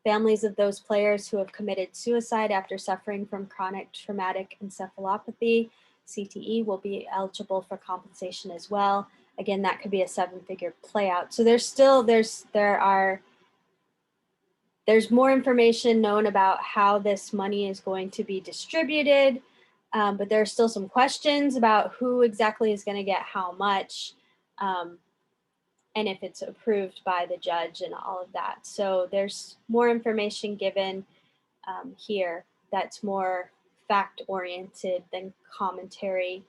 Families of those players who have committed suicide after suffering from chronic traumatic encephalopathy, CTE, will be eligible for compensation as well. Again, that could be a 7-figure payout. So there's more information known about how this money is going to be distributed, but there are still some questions about who exactly is going to get how much, and if it's approved by the judge and all of that. So there's more information given here that's more fact-oriented than commentary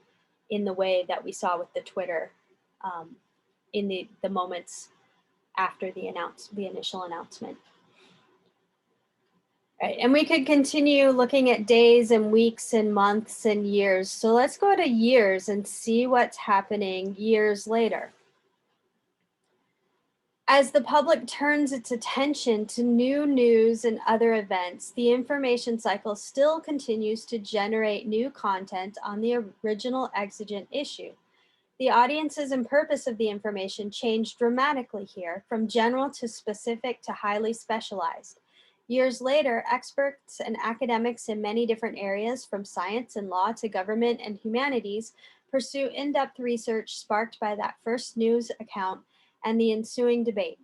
in the way that we saw with the Twitter in the moments after the initial announcement. Right, and we could continue looking at days and weeks and months and years. So let's go to years and see what's happening years later. As the public turns its attention to new news and other events, the information cycle still continues to generate new content on the original exigent issue. The audiences and purpose of the information change dramatically here, from general to specific to highly specialized. Years later, experts and academics in many different areas, from science and law to government and humanities, pursue in-depth research sparked by that first news account and the ensuing debate.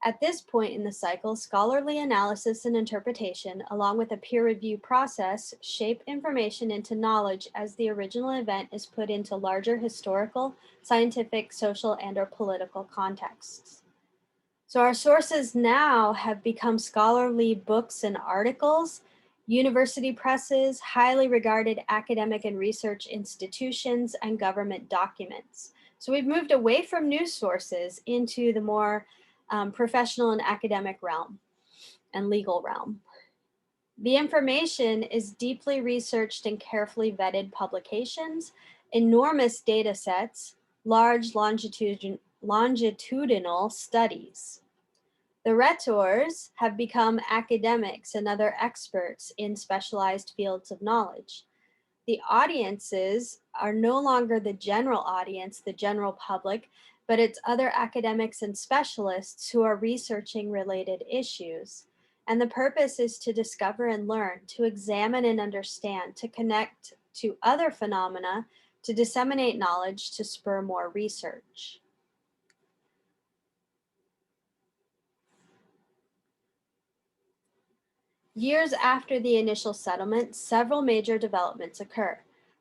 At this point in the cycle, scholarly analysis and interpretation, along with a peer review process, shape information into knowledge as the original event is put into larger historical, scientific, social, and/or political contexts. So our sources now have become scholarly books and articles, university presses, highly regarded academic and research institutions, and government documents. So we've moved away from news sources into the more professional and academic realm and legal realm. The information is deeply researched and carefully vetted publications, enormous data sets, large longitudinal studies. The rhetors have become academics and other experts in specialized fields of knowledge. The audiences are no longer the general audience, the general public, but it's other academics and specialists who are researching related issues. And the purpose is to discover and learn, to examine and understand, to connect to other phenomena, to disseminate knowledge, to spur more research. Years after the initial settlement, several major developments occur.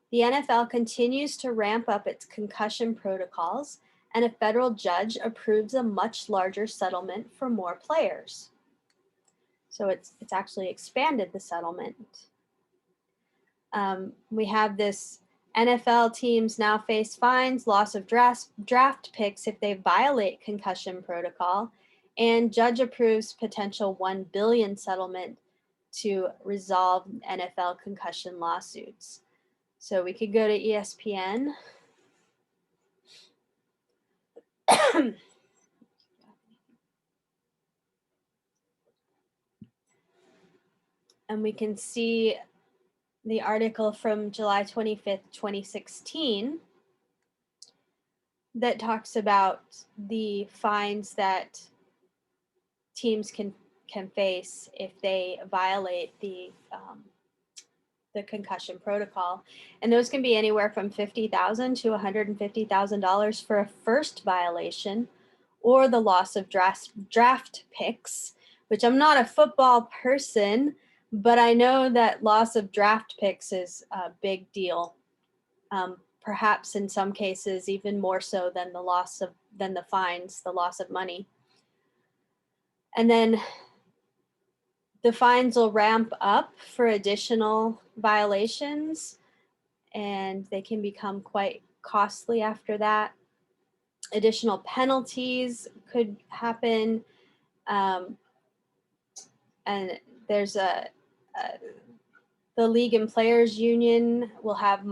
The NFL continues to ramp up its concussion protocols, and a federal judge approves a much larger settlement for more players. So it's actually expanded the settlement. We have this NFL teams now face fines, loss of draft picks if they violate concussion protocol, and judge approves potential $1 billion settlement to resolve NFL concussion lawsuits. So we could go to ESPN. And we can see the article from July 25th, 2016 that talks about the fines that teams can face if they violate the concussion protocol. And those can be anywhere from $50,000 to $150,000 for a first violation, or the loss of draft picks, which I'm not a football person, but I know that loss of draft picks is a big deal. Perhaps in some cases, even more so than the fines, the loss of money. And then the fines will ramp up for additional violations, and they can become quite costly after that. Additional penalties could happen. And there's the League and Players Union will have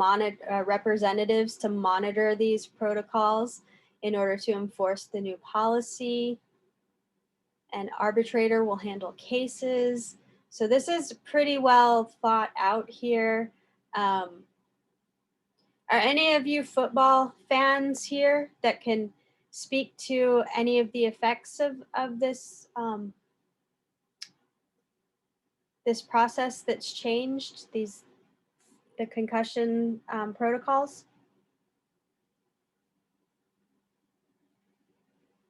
representatives to monitor these protocols in order to enforce the new policy. An arbitrator will handle cases. So this is pretty well thought out here. Are any of you football fans here that can speak to any of the effects of this this process that's changed, the concussion protocols?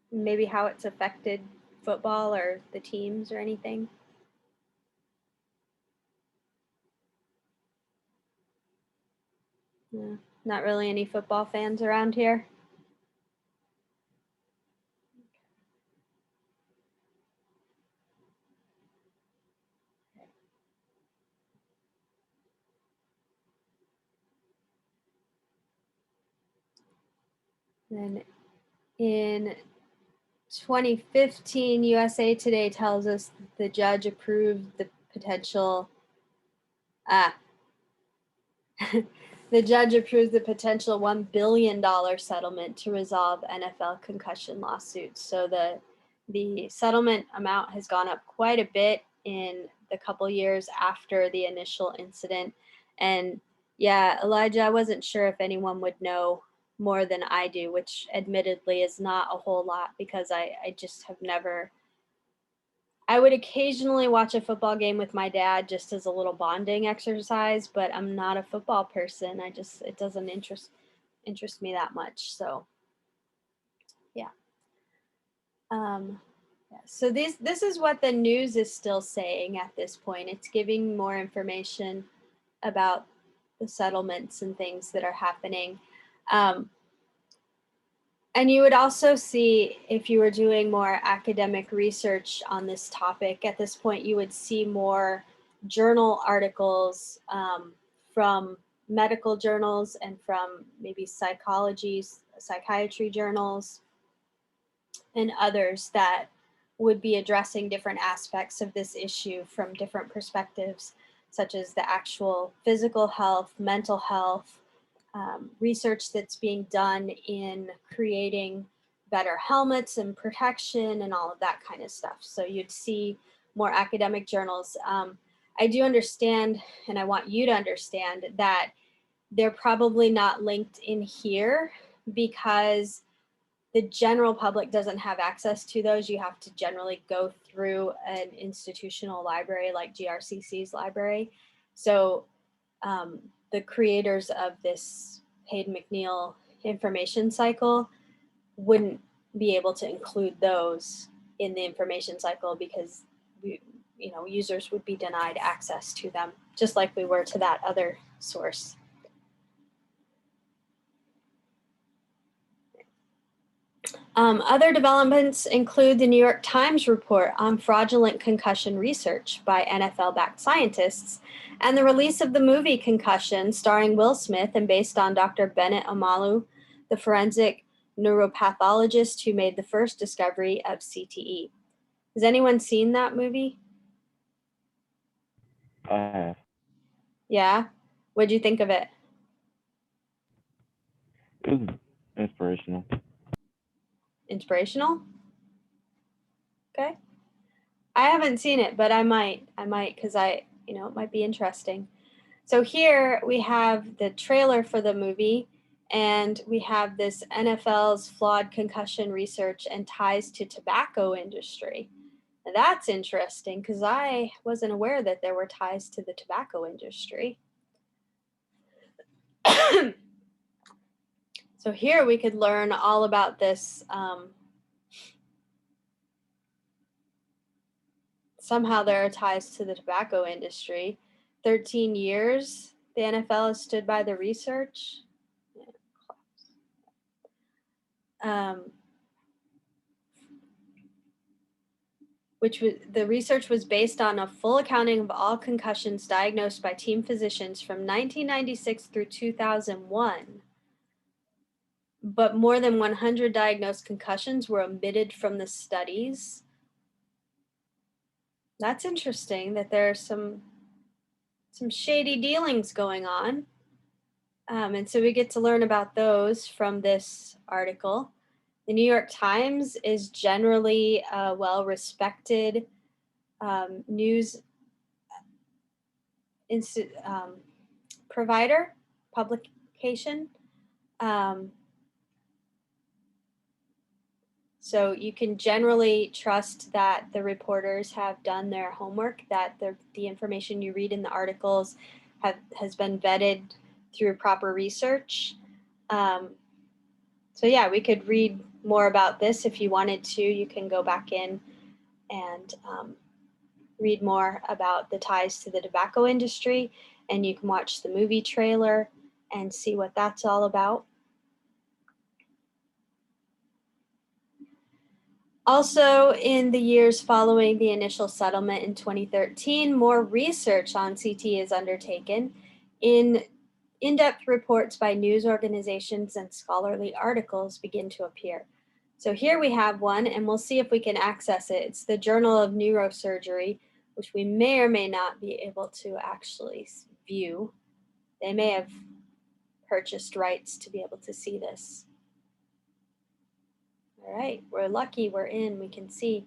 Maybe how it's affected football or the teams or anything? Yeah, not really any football fans around here. Then in 2015, USA Today tells us the judge approved the potential. The judge approved the potential $1 billion settlement to resolve NFL concussion lawsuits. So the settlement amount has gone up quite a bit in the couple years after the initial incident. And yeah, Elijah, I wasn't sure if anyone would know more than I do, which admittedly is not a whole lot because I just have never. I would occasionally watch a football game with my dad just as a little bonding exercise, but I'm not a football person. It doesn't interest me that much. So yeah. So this is what the news is still saying at this point. It's giving more information about the settlements and things that are happening. And you would also see, if you were doing more academic research on this topic, at this point, you would see more journal articles from medical journals and from maybe psychiatry journals and others that would be addressing different aspects of this issue from different perspectives, such as the actual physical health, mental health, research that's being done in creating better helmets and protection and all of that kind of stuff. So you'd see more academic journals. I do understand, and I want you to understand, that they're probably not linked in here because the general public doesn't have access to those. You have to generally go through an institutional library like GRCC's library. So the creators of this Hayden-McNeil information cycle wouldn't be able to include those in the information cycle because users would be denied access to them, just like we were to that other source. Other developments include the New York Times report on fraudulent concussion research by NFL-backed scientists and the release of the movie Concussion starring Will Smith and based on Dr. Bennett Omalu, the forensic neuropathologist who made the first discovery of CTE. Has anyone seen that movie? I have. Yeah? What'd you think of it? It was inspirational. Inspirational? Okay. I haven't seen it, but I might because it might be interesting. So here we have the trailer for the movie and we have this NFL's flawed concussion research and ties to tobacco industry. Now that's interesting because I wasn't aware that there were ties to the tobacco industry. So here we could learn all about this. Somehow there are ties to the tobacco industry. 13 years the NFL has stood by the research. The research was based on a full accounting of all concussions diagnosed by team physicians from 1996 through 2001. But more than 100 diagnosed concussions were omitted from the studies. That's interesting that there are some shady dealings going on. And so we get to learn about those from this article. The New York Times is generally a well-respected news provider, publication. So you can generally trust that the reporters have done their homework, that the information you read in the articles has been vetted through proper research. So yeah, we could read more about this if you wanted to. You can go back in and read more about the ties to the tobacco industry, and you can watch the movie trailer and see what that's all about. Also, in the years following the initial settlement in 2013, more research on CT is undertaken. In-depth reports by news organizations and scholarly articles begin to appear. So here we have one, and we'll see if we can access it. It's the Journal of Neurosurgery, which we may or may not be able to actually view. They may have purchased rights to be able to see this. All right, we're lucky, we're in, we can see.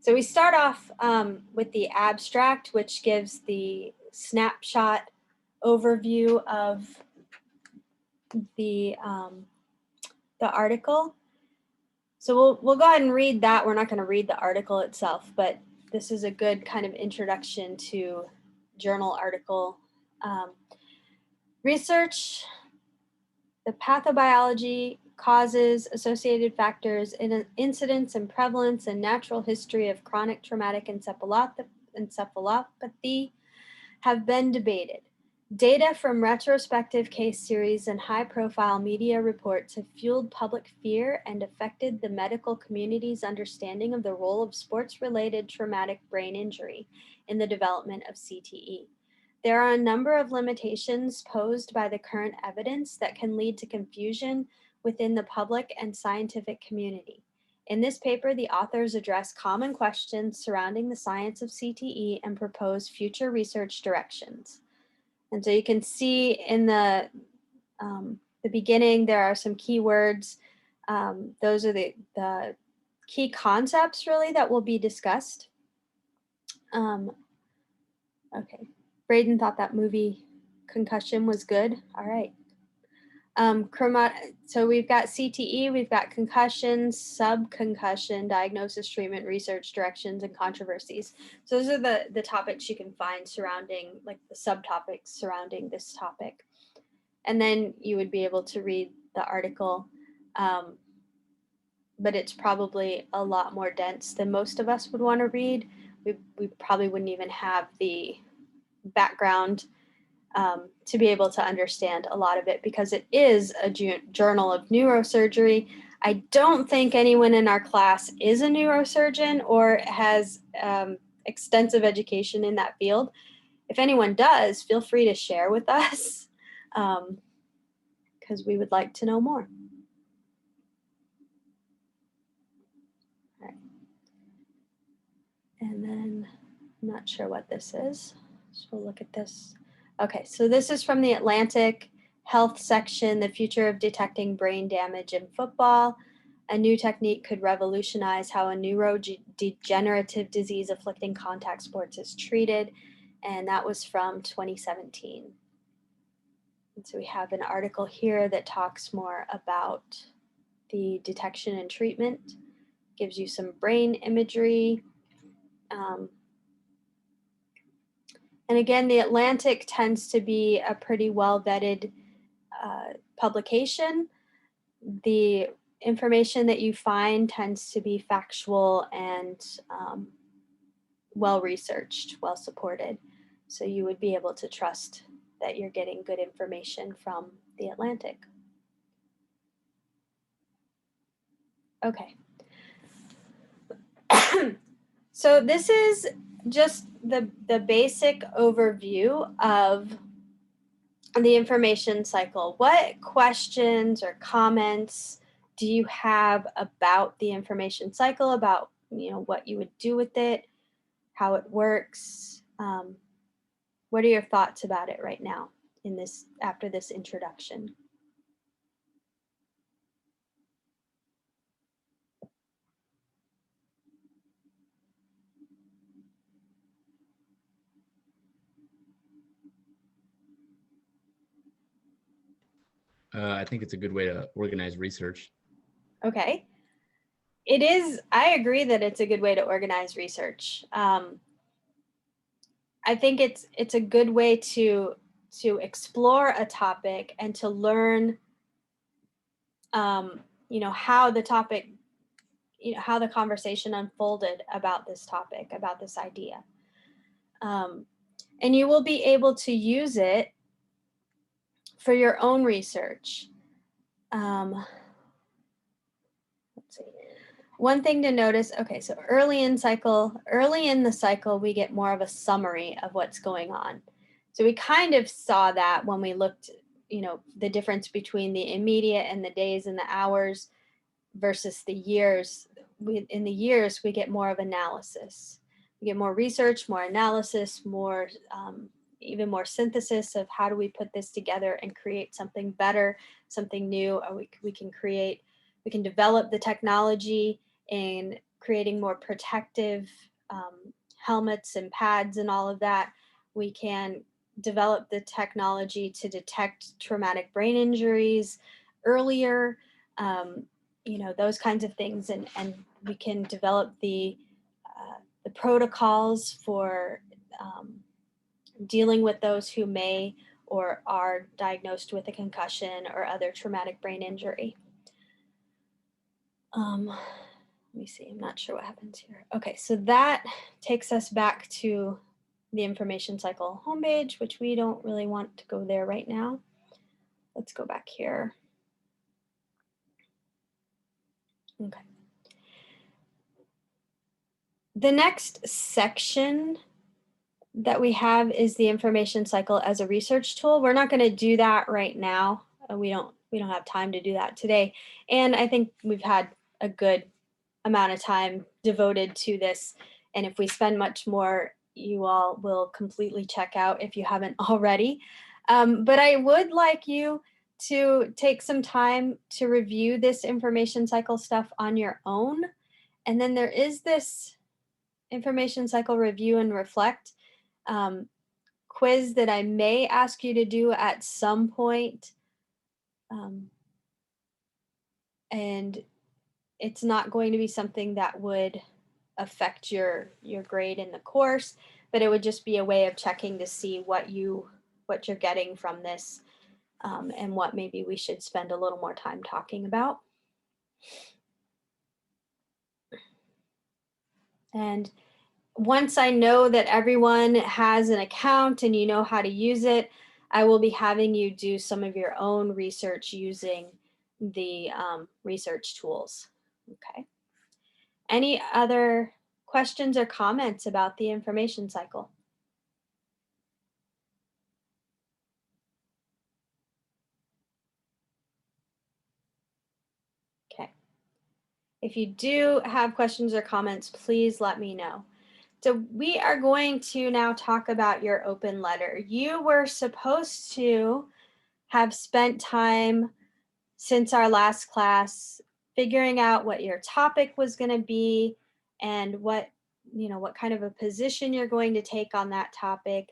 So we start off with the abstract, which gives the snapshot overview of the article. So we'll go ahead and read that. We're not going to read the article itself, but this is a good kind of introduction to journal article. Research, the pathobiology, causes, associated factors, incidence and prevalence and natural history of chronic traumatic encephalopathy have been debated. Data from retrospective case series and high-profile media reports have fueled public fear and affected the medical community's understanding of the role of sports-related traumatic brain injury in the development of CTE. There are a number of limitations posed by the current evidence that can lead to confusion within the public and scientific community. In this paper, the authors address common questions surrounding the science of CTE and propose future research directions. And so you can see in the beginning, there are some keywords. Those are the key concepts really that will be discussed. Okay, Braden thought that movie Concussion was good. All right. So we've got CTE, we've got concussions, subconcussion, diagnosis, treatment, research, directions, and controversies. So those are the topics you can find surrounding, like the subtopics surrounding this topic. And then you would be able to read the article, but it's probably a lot more dense than most of us would want to read. We probably wouldn't even have the background to be able to understand a lot of it, because it is a journal of neurosurgery. I don't think anyone in our class is a neurosurgeon or has extensive education in that field. If anyone does, feel free to share with us, because we would like to know more. All right. And then I'm not sure what this is, so we'll look at this. Okay, so this is from the Atlantic Health section, the future of detecting brain damage in football. A new technique could revolutionize how a neurodegenerative disease afflicting contact sports is treated. And that was from 2017. And so we have an article here that talks more about the detection and treatment, gives you some brain imagery. And again, the Atlantic tends to be a pretty well-vetted publication. The information that you find tends to be factual and well-researched, well-supported. So you would be able to trust that you're getting good information from the Atlantic. Okay. So this is just the basic overview of the information cycle. What questions or comments do you have about the information cycle, about what you would do with it, how it works? What are your thoughts about it right now after this introduction? I think it's a good way to organize research. Okay. It is, I agree that it's a good way to organize research. I think it's a good way to explore a topic and to learn, how the topic, how the conversation unfolded about this topic, about this idea. And you will be able to use it for your own research. Let's see. One thing to notice, okay, so early in the cycle, we get more of a summary of what's going on. So we kind of saw that when we looked, the difference between the immediate and the days and the hours. versus the years. In the years, we get more of analysis. We get more research, more analysis, more even more synthesis of how do we put this together and create something better, something new. Or we can develop the technology in creating more protective helmets and pads and all of that. We can develop the technology to detect traumatic brain injuries earlier, those kinds of things, and we can develop the protocols for dealing with those who may or are diagnosed with a concussion or other traumatic brain injury. Let me see, I'm not sure what happens here. Okay, so that takes us back to the information cycle homepage, which we don't really want to go there right now. Let's go back here. Okay. The next section that we have is the information cycle as a research tool. We're not going to do that right now. We don't have time to do that today. And I think we've had a good amount of time devoted to this. And if we spend much more, you all will completely check out if you haven't already. But I would like you to take some time to review this information cycle stuff on your own. And then there is this information cycle review and reflect quiz that I may ask you to do at some point. And it's not going to be something that would affect your grade in the course, but it would just be a way of checking to see what you're getting from this, and what maybe we should spend a little more time talking about. And once I know that everyone has an account and you know how to use it, I will be having you do some of your own research using the research tools. Okay. Any other questions or comments about the information cycle? Okay. If you do have questions or comments, please let me know. So we are going to now talk about your open letter. You were supposed to have spent time since our last class figuring out what your topic was going to be and what kind of a position you're going to take on that topic,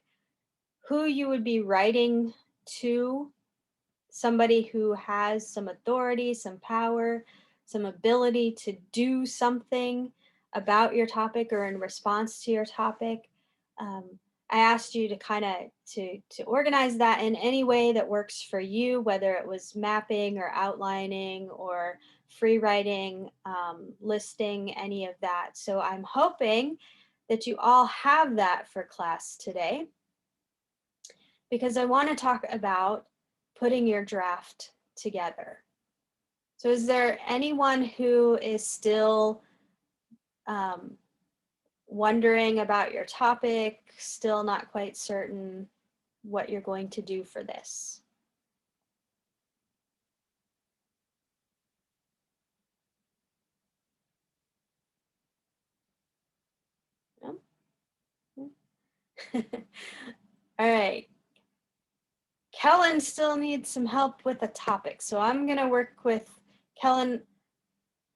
who you would be writing to, somebody who has some authority, some power, some ability to do something about your topic or in response to your topic. I asked you to kind of to organize that in any way that works for you, whether it was mapping or outlining or free writing, listing, any of that. So I'm hoping that you all have that for class today, because I want to talk about putting your draft together. So is there anyone who is still wondering about your topic, still not quite certain what you're going to do for this? No? All right. Kellen still needs some help with a topic, so I'm going to work with Kellen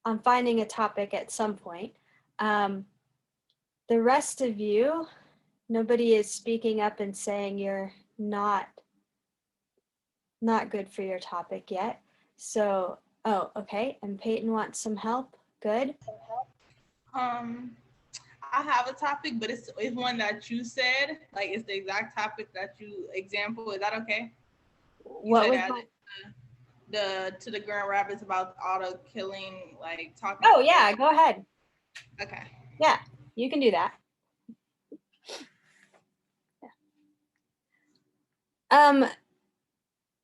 on finding a topic at some point. The rest of you, nobody is speaking up and saying you're not good for your topic yet. So, oh, okay. And Peyton wants some help. Good. I have a topic, but it's one that you said, like it's the exact topic that you example. Is that okay? What was that? To the Grand Rapids about auto killing, like talking. Oh yeah, go ahead. Okay. Yeah, you can do that.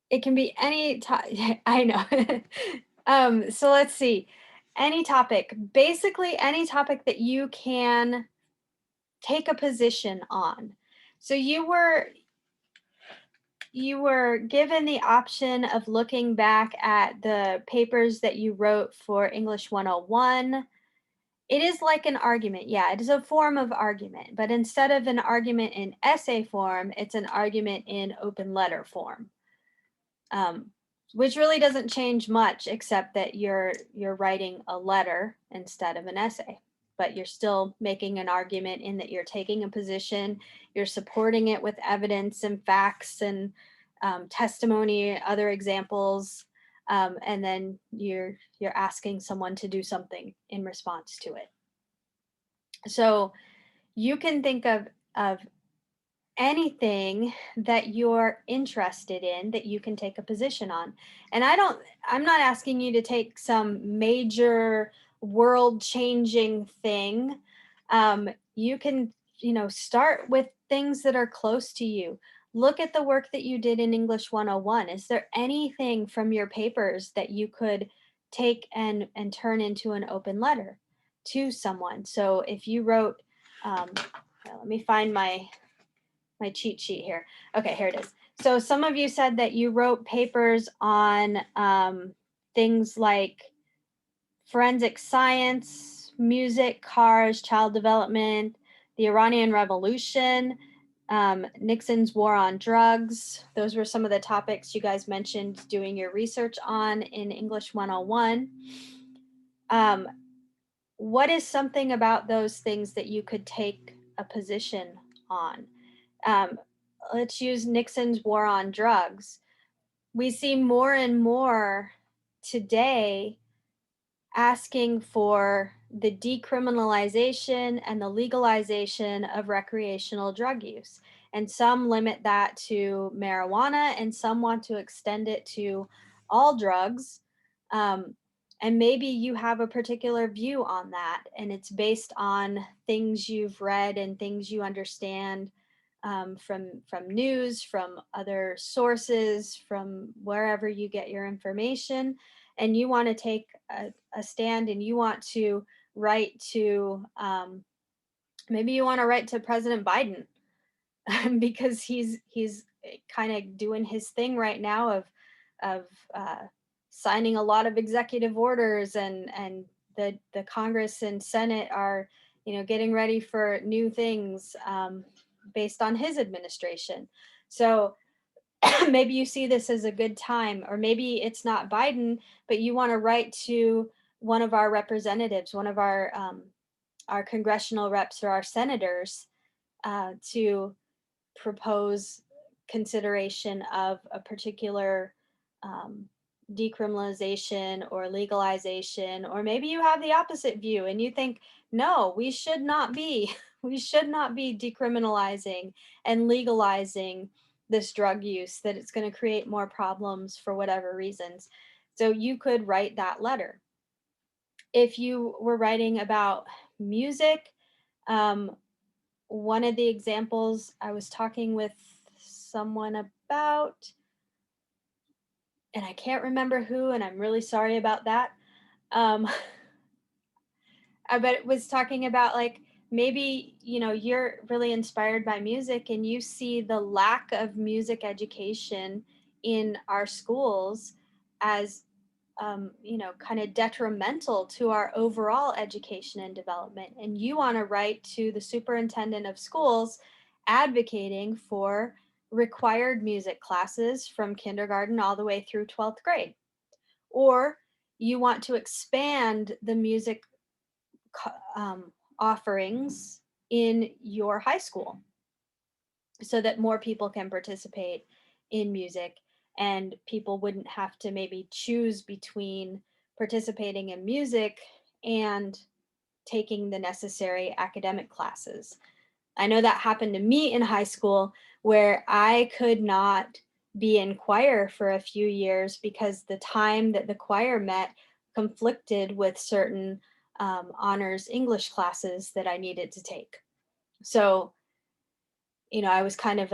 It can be any I know. So let's see. Any topic, basically any topic that you can take a position on. So you you were given the option of looking back at the papers that you wrote for English 101. It is like an argument. Yeah, it is a form of argument, but instead of an argument in essay form, it's an argument in open letter form. Which really doesn't change much, except that you're writing a letter instead of an essay, but you're still making an argument in that you're taking a position, you're supporting it with evidence and facts and testimony, other examples, and then you're asking someone to do something in response to it. So you can think of anything that you're interested in that you can take a position on. And I'm not asking you to take some major world changing thing. You can, start with things that are close to you. Look at the work that you did in English 101. Is there anything from your papers that you could take and turn into an open letter to someone? So if you wrote, let me find my cheat sheet here. Okay, here it is. So some of you said that you wrote papers on things like forensic science, music, cars, child development, the Iranian Revolution, Nixon's war on drugs. Those were some of the topics you guys mentioned doing your research on in English 101. What is something about those things that you could take a position on? Let's use Nixon's war on drugs. We see more and more today asking for the decriminalization and the legalization of recreational drug use. And some limit that to marijuana, and some want to extend it to all drugs. And maybe you have a particular view on that, and it's based on things you've read and things you understand from news, from other sources, from wherever you get your information, and you want to take a stand, and you want to write to, maybe you want to write to President Biden because he's kind of doing his thing right now of signing a lot of executive orders, and the Congress and Senate are, getting ready for new things based on his administration. So maybe you see this as a good time, or maybe it's not Biden, but you want to write to one of our representatives, one of our congressional reps or our senators to propose consideration of a particular decriminalization or legalization. Or maybe you have the opposite view and you think, no, we should not be decriminalizing and legalizing this drug use, that it's going to create more problems for whatever reasons. So you could write that letter. If you were writing about music, one of the examples I was talking with someone about, and I can't remember who, and I'm really sorry about that. But it was talking about, like, maybe, you're really inspired by music and you see the lack of music education in our schools as, kind of detrimental to our overall education and development. And you want to write to the superintendent of schools advocating for required music classes from kindergarten all the way through 12th grade. Or you want to expand the music offerings in your high school so that more people can participate in music, and people wouldn't have to maybe choose between participating in music and taking the necessary academic classes. I know that happened to me in high school, where I could not be in choir for a few years because the time that the choir met conflicted with certain honors English classes that I needed to take. So, I was kind of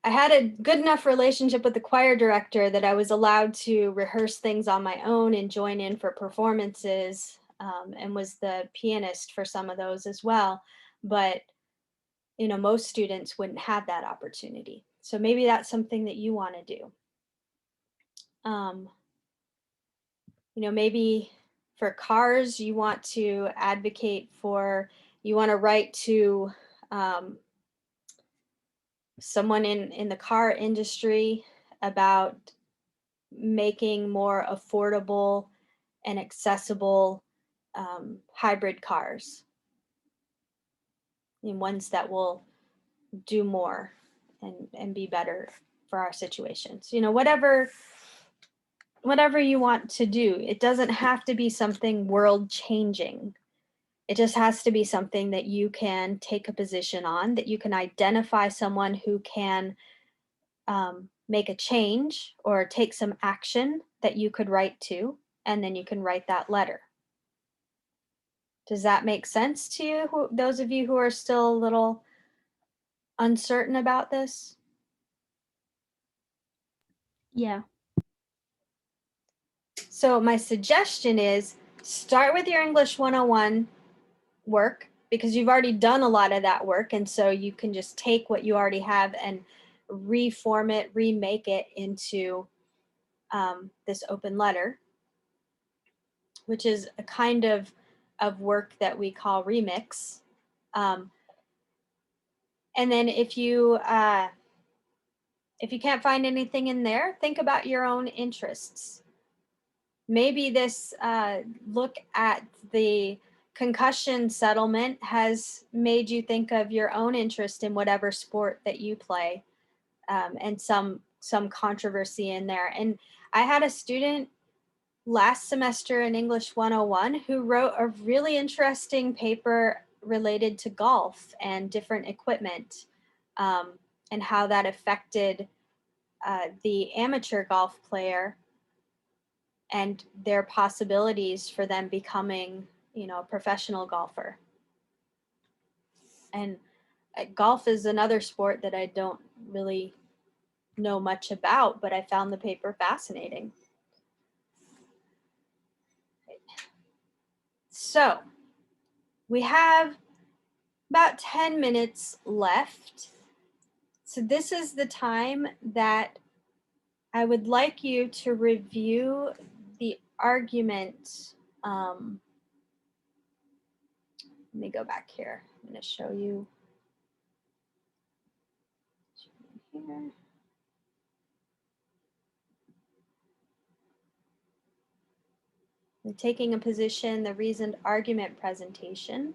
I had a good enough relationship with the choir director that I was allowed to rehearse things on my own and join in for performances, and was the pianist for some of those as well. But, most students wouldn't have that opportunity. So maybe that's something that you want to do. Maybe for cars, you want to advocate for, you want to write to someone in the car industry about making more affordable and accessible hybrid cars, and ones that will do more and be better for our situations. Whatever you want to do. It doesn't have to be something world changing. It just has to be something that you can take a position on, that you can identify someone who can make a change or take some action that you could write to, and then you can write that letter. Does that make sense to you, those of you who are still a little uncertain about this? Yeah. So my suggestion is start with your English 101 work, because you've already done a lot of that work, and so you can just take what you already have and reform it, remake it into this open letter, which is a kind of work that we call remix. And then if you can't find anything in there, think about your own interests. Maybe this look at the concussion settlement has made you think of your own interest in whatever sport that you play, and some controversy in there. And I had a student last semester in English 101 who wrote a really interesting paper related to golf and different equipment, and how that affected the amateur golf player and their possibilities for them becoming, a professional golfer. And golf is another sport that I don't really know much about, but I found the paper fascinating. So we have about 10 minutes left. So this is the time that I would like you to review the argument. Let me go back here. I'm going to show you here. I'm taking a position, the reasoned argument presentation,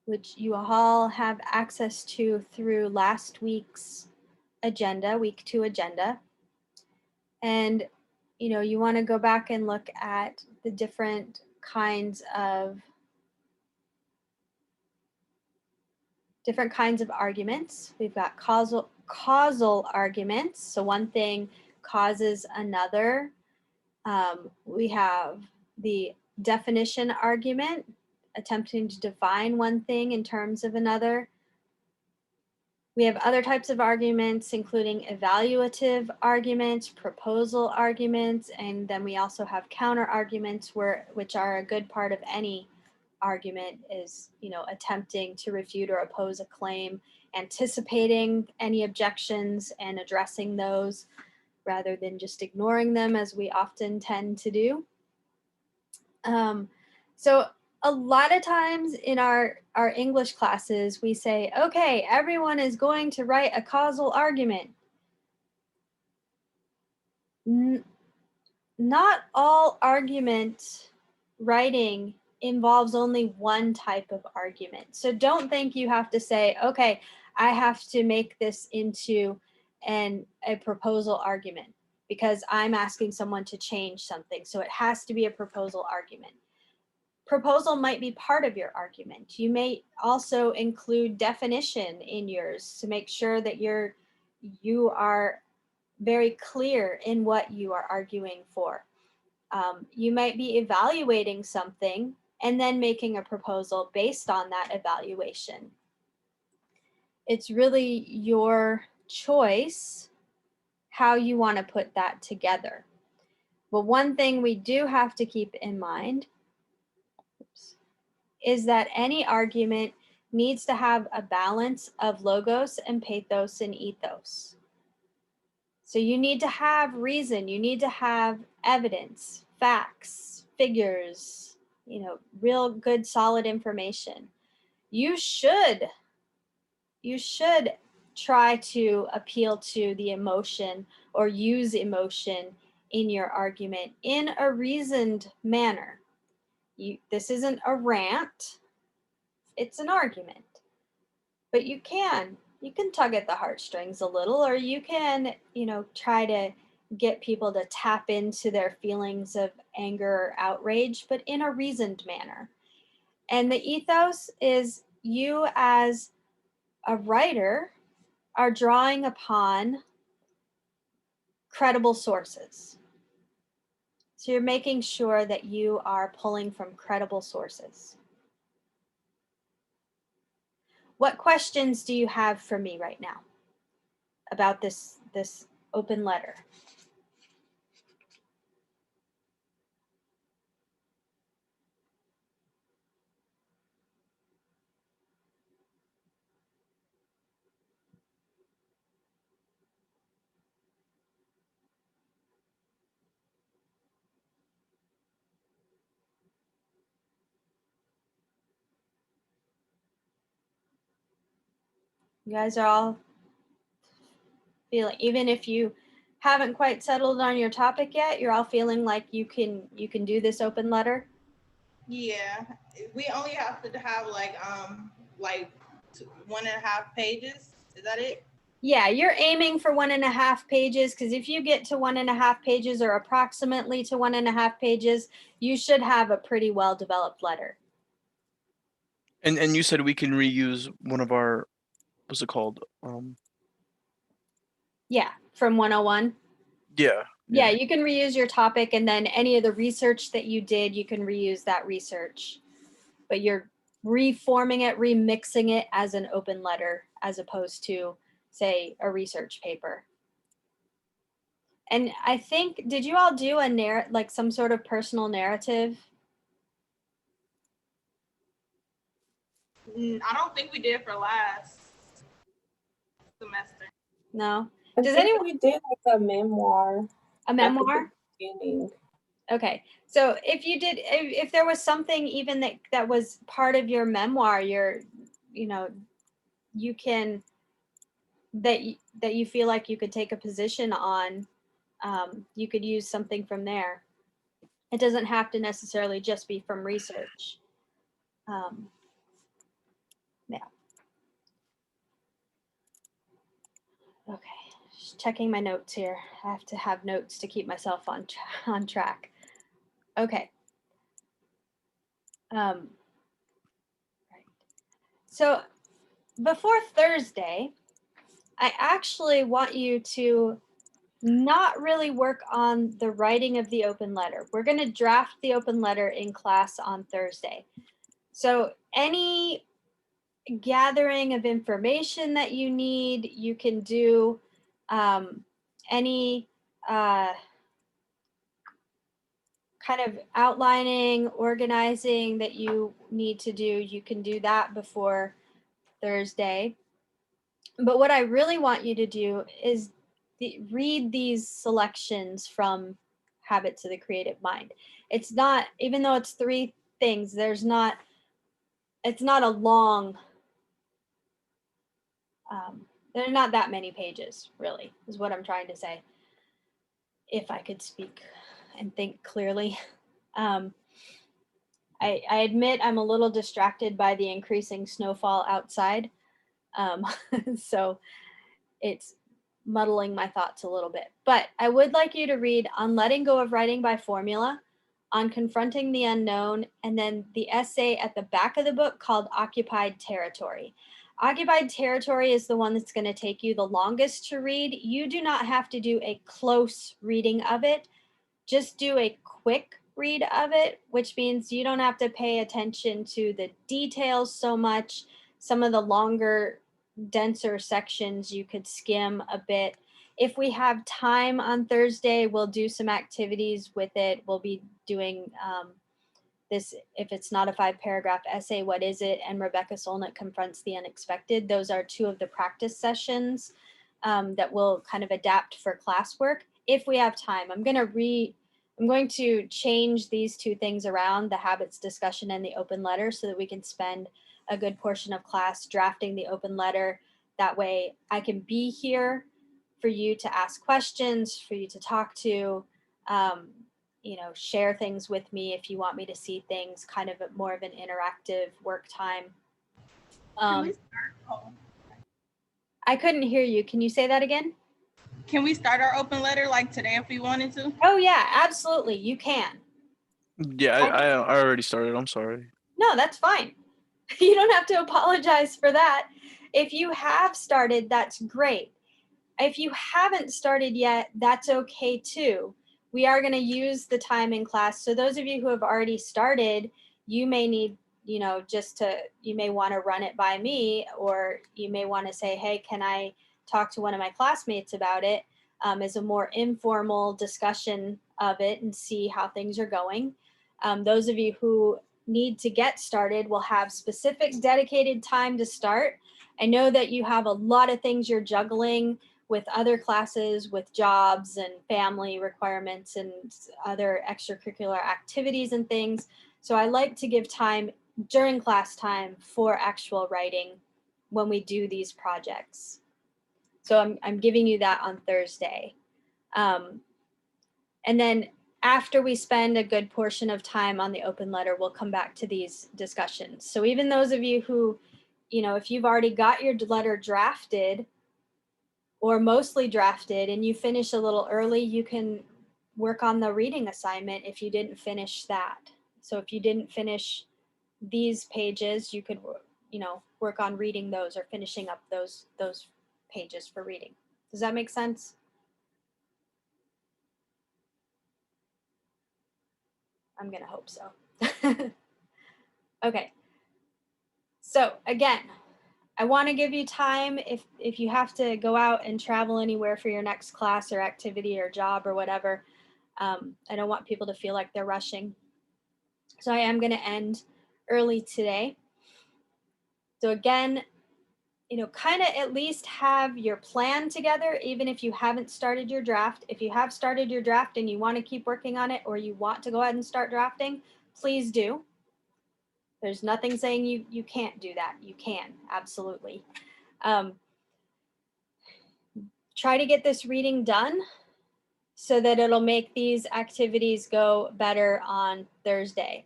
which you all have access to through last week's agenda, week 2 agenda. And you want to go back and look at the different kinds of arguments. We've got causal arguments. So one thing causes another. We have the definition argument, attempting to define one thing in terms of another. We have other types of arguments, including evaluative arguments, proposal arguments, and then we also have counter arguments, which are a good part of any argument, is attempting to refute or oppose a claim, anticipating any objections and addressing those rather than just ignoring them, as we often tend to do. So a lot of times in our English classes, we say, okay, everyone is going to write a causal argument. Not all argument writing involves only one type of argument. So don't think you have to say, okay, I have to make this into a proposal argument because I'm asking someone to change something. So it has to be a proposal argument. Proposal might be part of your argument. You may also include definition in yours to make sure that you are very clear in what you are arguing for. You might be evaluating something and then making a proposal based on that evaluation. It's really your choice how you want to put that together. But one thing we do have to keep in mind is that any argument needs to have a balance of logos and pathos and ethos. So you need to have reason, you need to have evidence, facts, figures, real good solid information. You should try to appeal to the emotion or use emotion in your argument in a reasoned manner. This isn't a rant, it's an argument. But you can tug at the heartstrings a little, or you can, try to get people to tap into their feelings of anger or outrage, but in a reasoned manner. And the ethos is you as a writer are drawing upon credible sources. So you're making sure that you are pulling from credible sources. What questions do you have for me right now about this open letter? You guys are all feeling, even if you haven't quite settled on your topic yet, you're all feeling like you can do this open letter? Yeah, we only have to have like 1.5 pages. Is that it? Yeah, you're aiming for 1.5 pages, because if you get to 1.5 pages or approximately to 1.5 pages, you should have a pretty well developed letter. And you said we can reuse one of our, what's it called? Yeah, from 101. Yeah. Yeah, you can reuse your topic, and then any of the research that you did, you can reuse that research. But you're reforming it, remixing it as an open letter, as opposed to, say, a research paper. And I think, did you all do like some sort of personal narrative? I don't think we did for last semester. No? I Does think anyone? we did like a memoir. A memoir? Beginning. Okay. So if there was something even that was part of your memoir, you can, that you feel like you could take a position on, you could use something from there. It doesn't have to necessarily just be from research. Yeah. Okay, just checking my notes here. I have to have notes to keep myself on track. Okay. Right. So before Thursday, I actually want you to not really work on the writing of the open letter. We're going to draft the open letter in class on Thursday. So any gathering of information that you need, you can do. Any kind of outlining, organizing that you need to do, you can do that before Thursday. But what I really want you to do is read these selections from Habits of the Creative Mind. It's not, even though it's 3 things, it's not a long, there are not that many pages, really, is what I'm trying to say. If I could speak and think clearly. I admit I'm a little distracted by the increasing snowfall outside. So it's muddling my thoughts a little bit. But I would like you to read On Letting Go of Writing by Formula, On Confronting the Unknown, and then the essay at the back of the book called Occupied Territory. Occupied Territory is the one that's going to take you the longest to read. You do not have to do a close reading of it. Just do a quick read of it, which means you don't have to pay attention to the details so much. Some of the longer, denser sections you could skim a bit. If we have time on Thursday, we'll do some activities with it. We'll be doing this, if it's not a 5-paragraph essay, what is it? And Rebecca Solnit confronts the unexpected. Those are 2 of the practice sessions that we'll kind of adapt for classwork if we have time. I'm going to change these 2 things around, the habits discussion and the open letter, so that we can spend a good portion of class drafting the open letter. That way I can be here for you to ask questions, for you to talk to, share things with me if you want me to see things, kind of more of an interactive work time. Can we start? Oh. I couldn't hear you. Can you say that again? Can we start our open letter like today if we wanted to? Oh yeah, absolutely. You can. Yeah, I already started. I'm sorry. No, that's fine. You don't have to apologize for that. If you have started, that's great. If you haven't started yet, that's okay too. We are going to use the time in class. So those of you who have already started, you may need, you may want to run it by me, or you may want to say, hey, can I talk to one of my classmates about it, as a more informal discussion of it and see how things are going. Those of you who need to get started will have specific dedicated time to start. I know that you have a lot of things you're juggling with other classes, with jobs and family requirements and other extracurricular activities and things. So I like to give time during class time for actual writing when we do these projects. So I'm giving you that on Thursday. And then after we spend a good portion of time on the open letter, we'll come back to these discussions. So even those of you who, if you've already got your letter drafted or mostly drafted and you finish a little early, you can work on the reading assignment if you didn't finish that. So if you didn't finish these pages, you could, work on reading those or finishing up those pages for reading. Does that make sense? I'm gonna hope so. Okay. So again, I want to give you time if you have to go out and travel anywhere for your next class or activity or job or whatever. I don't want people to feel like they're rushing. So I am going to end early today. So again, kind of at least have your plan together, even if you haven't started your draft. If you have started your draft and you want to keep working on it, or you want to go ahead and start drafting, please do. There's nothing saying you can't do that. You can, absolutely. Try to get this reading done so that it'll make these activities go better on Thursday.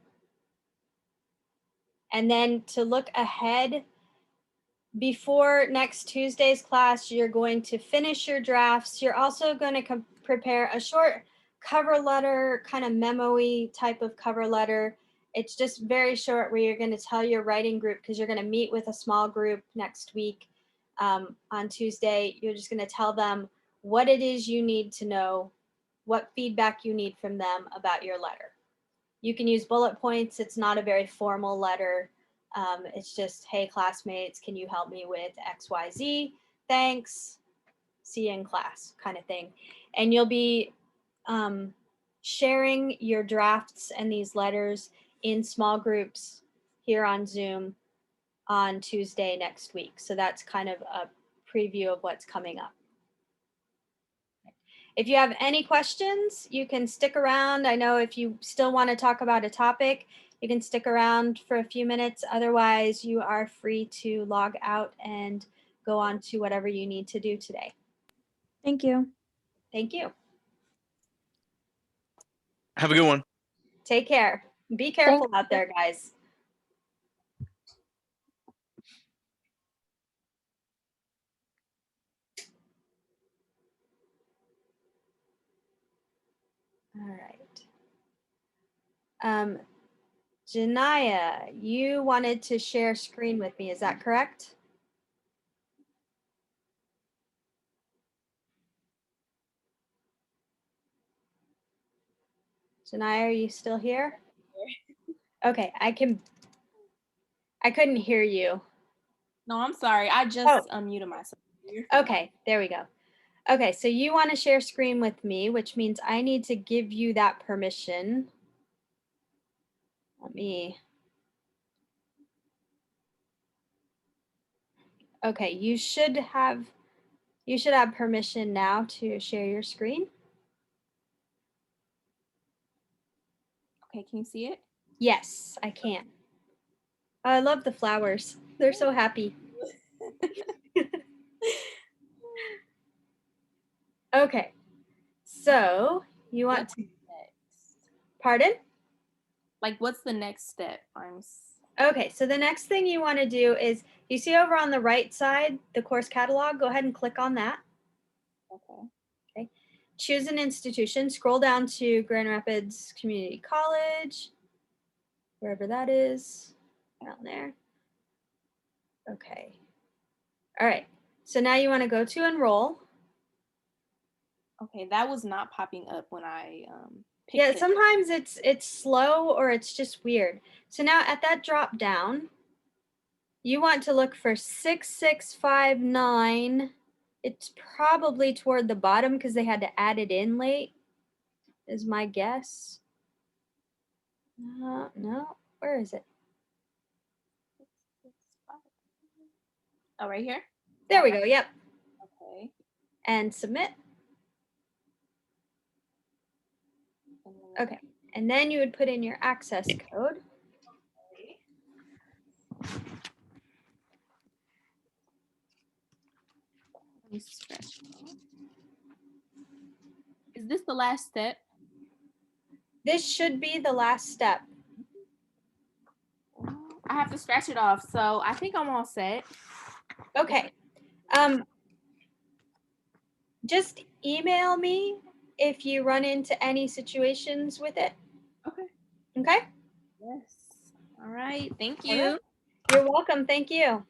And then to look ahead, before next Tuesday's class, you're going to finish your drafts. You're also going to prepare a short cover letter, kind of memo-y type of cover letter. It's just very short, where you're going to tell your writing group, because you're going to meet with a small group next week on Tuesday. You're just going to tell them what it is you need to know, what feedback you need from them about your letter. You can use bullet points. It's not a very formal letter. It's just, hey, classmates, can you help me with XYZ? Thanks. See you in class, kind of thing. And you'll be sharing your drafts and these letters in small groups here on Zoom on Tuesday next week. So that's kind of a preview of what's coming up. If you have any questions, you can stick around. I know if you still want to talk about a topic, you can stick around for a few minutes. Otherwise, you are free to log out and go on to whatever you need to do today. Thank you. Thank you. Have a good one. Take care. Be careful out there, guys. All right. Janaya, you wanted to share screen with me, is that correct? Janaya, are you still here? Okay, I couldn't hear you. No, I'm sorry. I just unmuted myself. Okay, there we go. Okay, so you want to share screen with me, which means I need to give you that permission. Let me. Okay, you should have permission now to share your screen. Okay, can you see it? Yes, I can. Oh, I love the flowers. They're so happy. Okay, so you want What's to, next? pardon? Like, what's the next step? Okay, so the next thing you want to do is, you see over on the right side, the course catalog, go ahead and click on that. Okay. Choose an institution, scroll down to Grand Rapids Community College, wherever that is, down there. Okay. All right, so now you want to go to enroll. Okay, that was not popping up when I picked Yeah, it. sometimes it's slow or it's just weird. So now at that drop down, you want to look for 6659. It's probably toward the bottom because they had to add it in late, is my guess. No, where is it? Oh, right here? There we go, yep. Okay. And submit. And then- Okay, and then you would put in your access code. Let me scratch it off. Is this the last step? This should be the last step. I have to scratch it off, so I think I'm all set. Okay. Just email me if you run into any situations with it. Okay. Okay? Yes. All right. Thank All you. right. You're welcome. Thank you.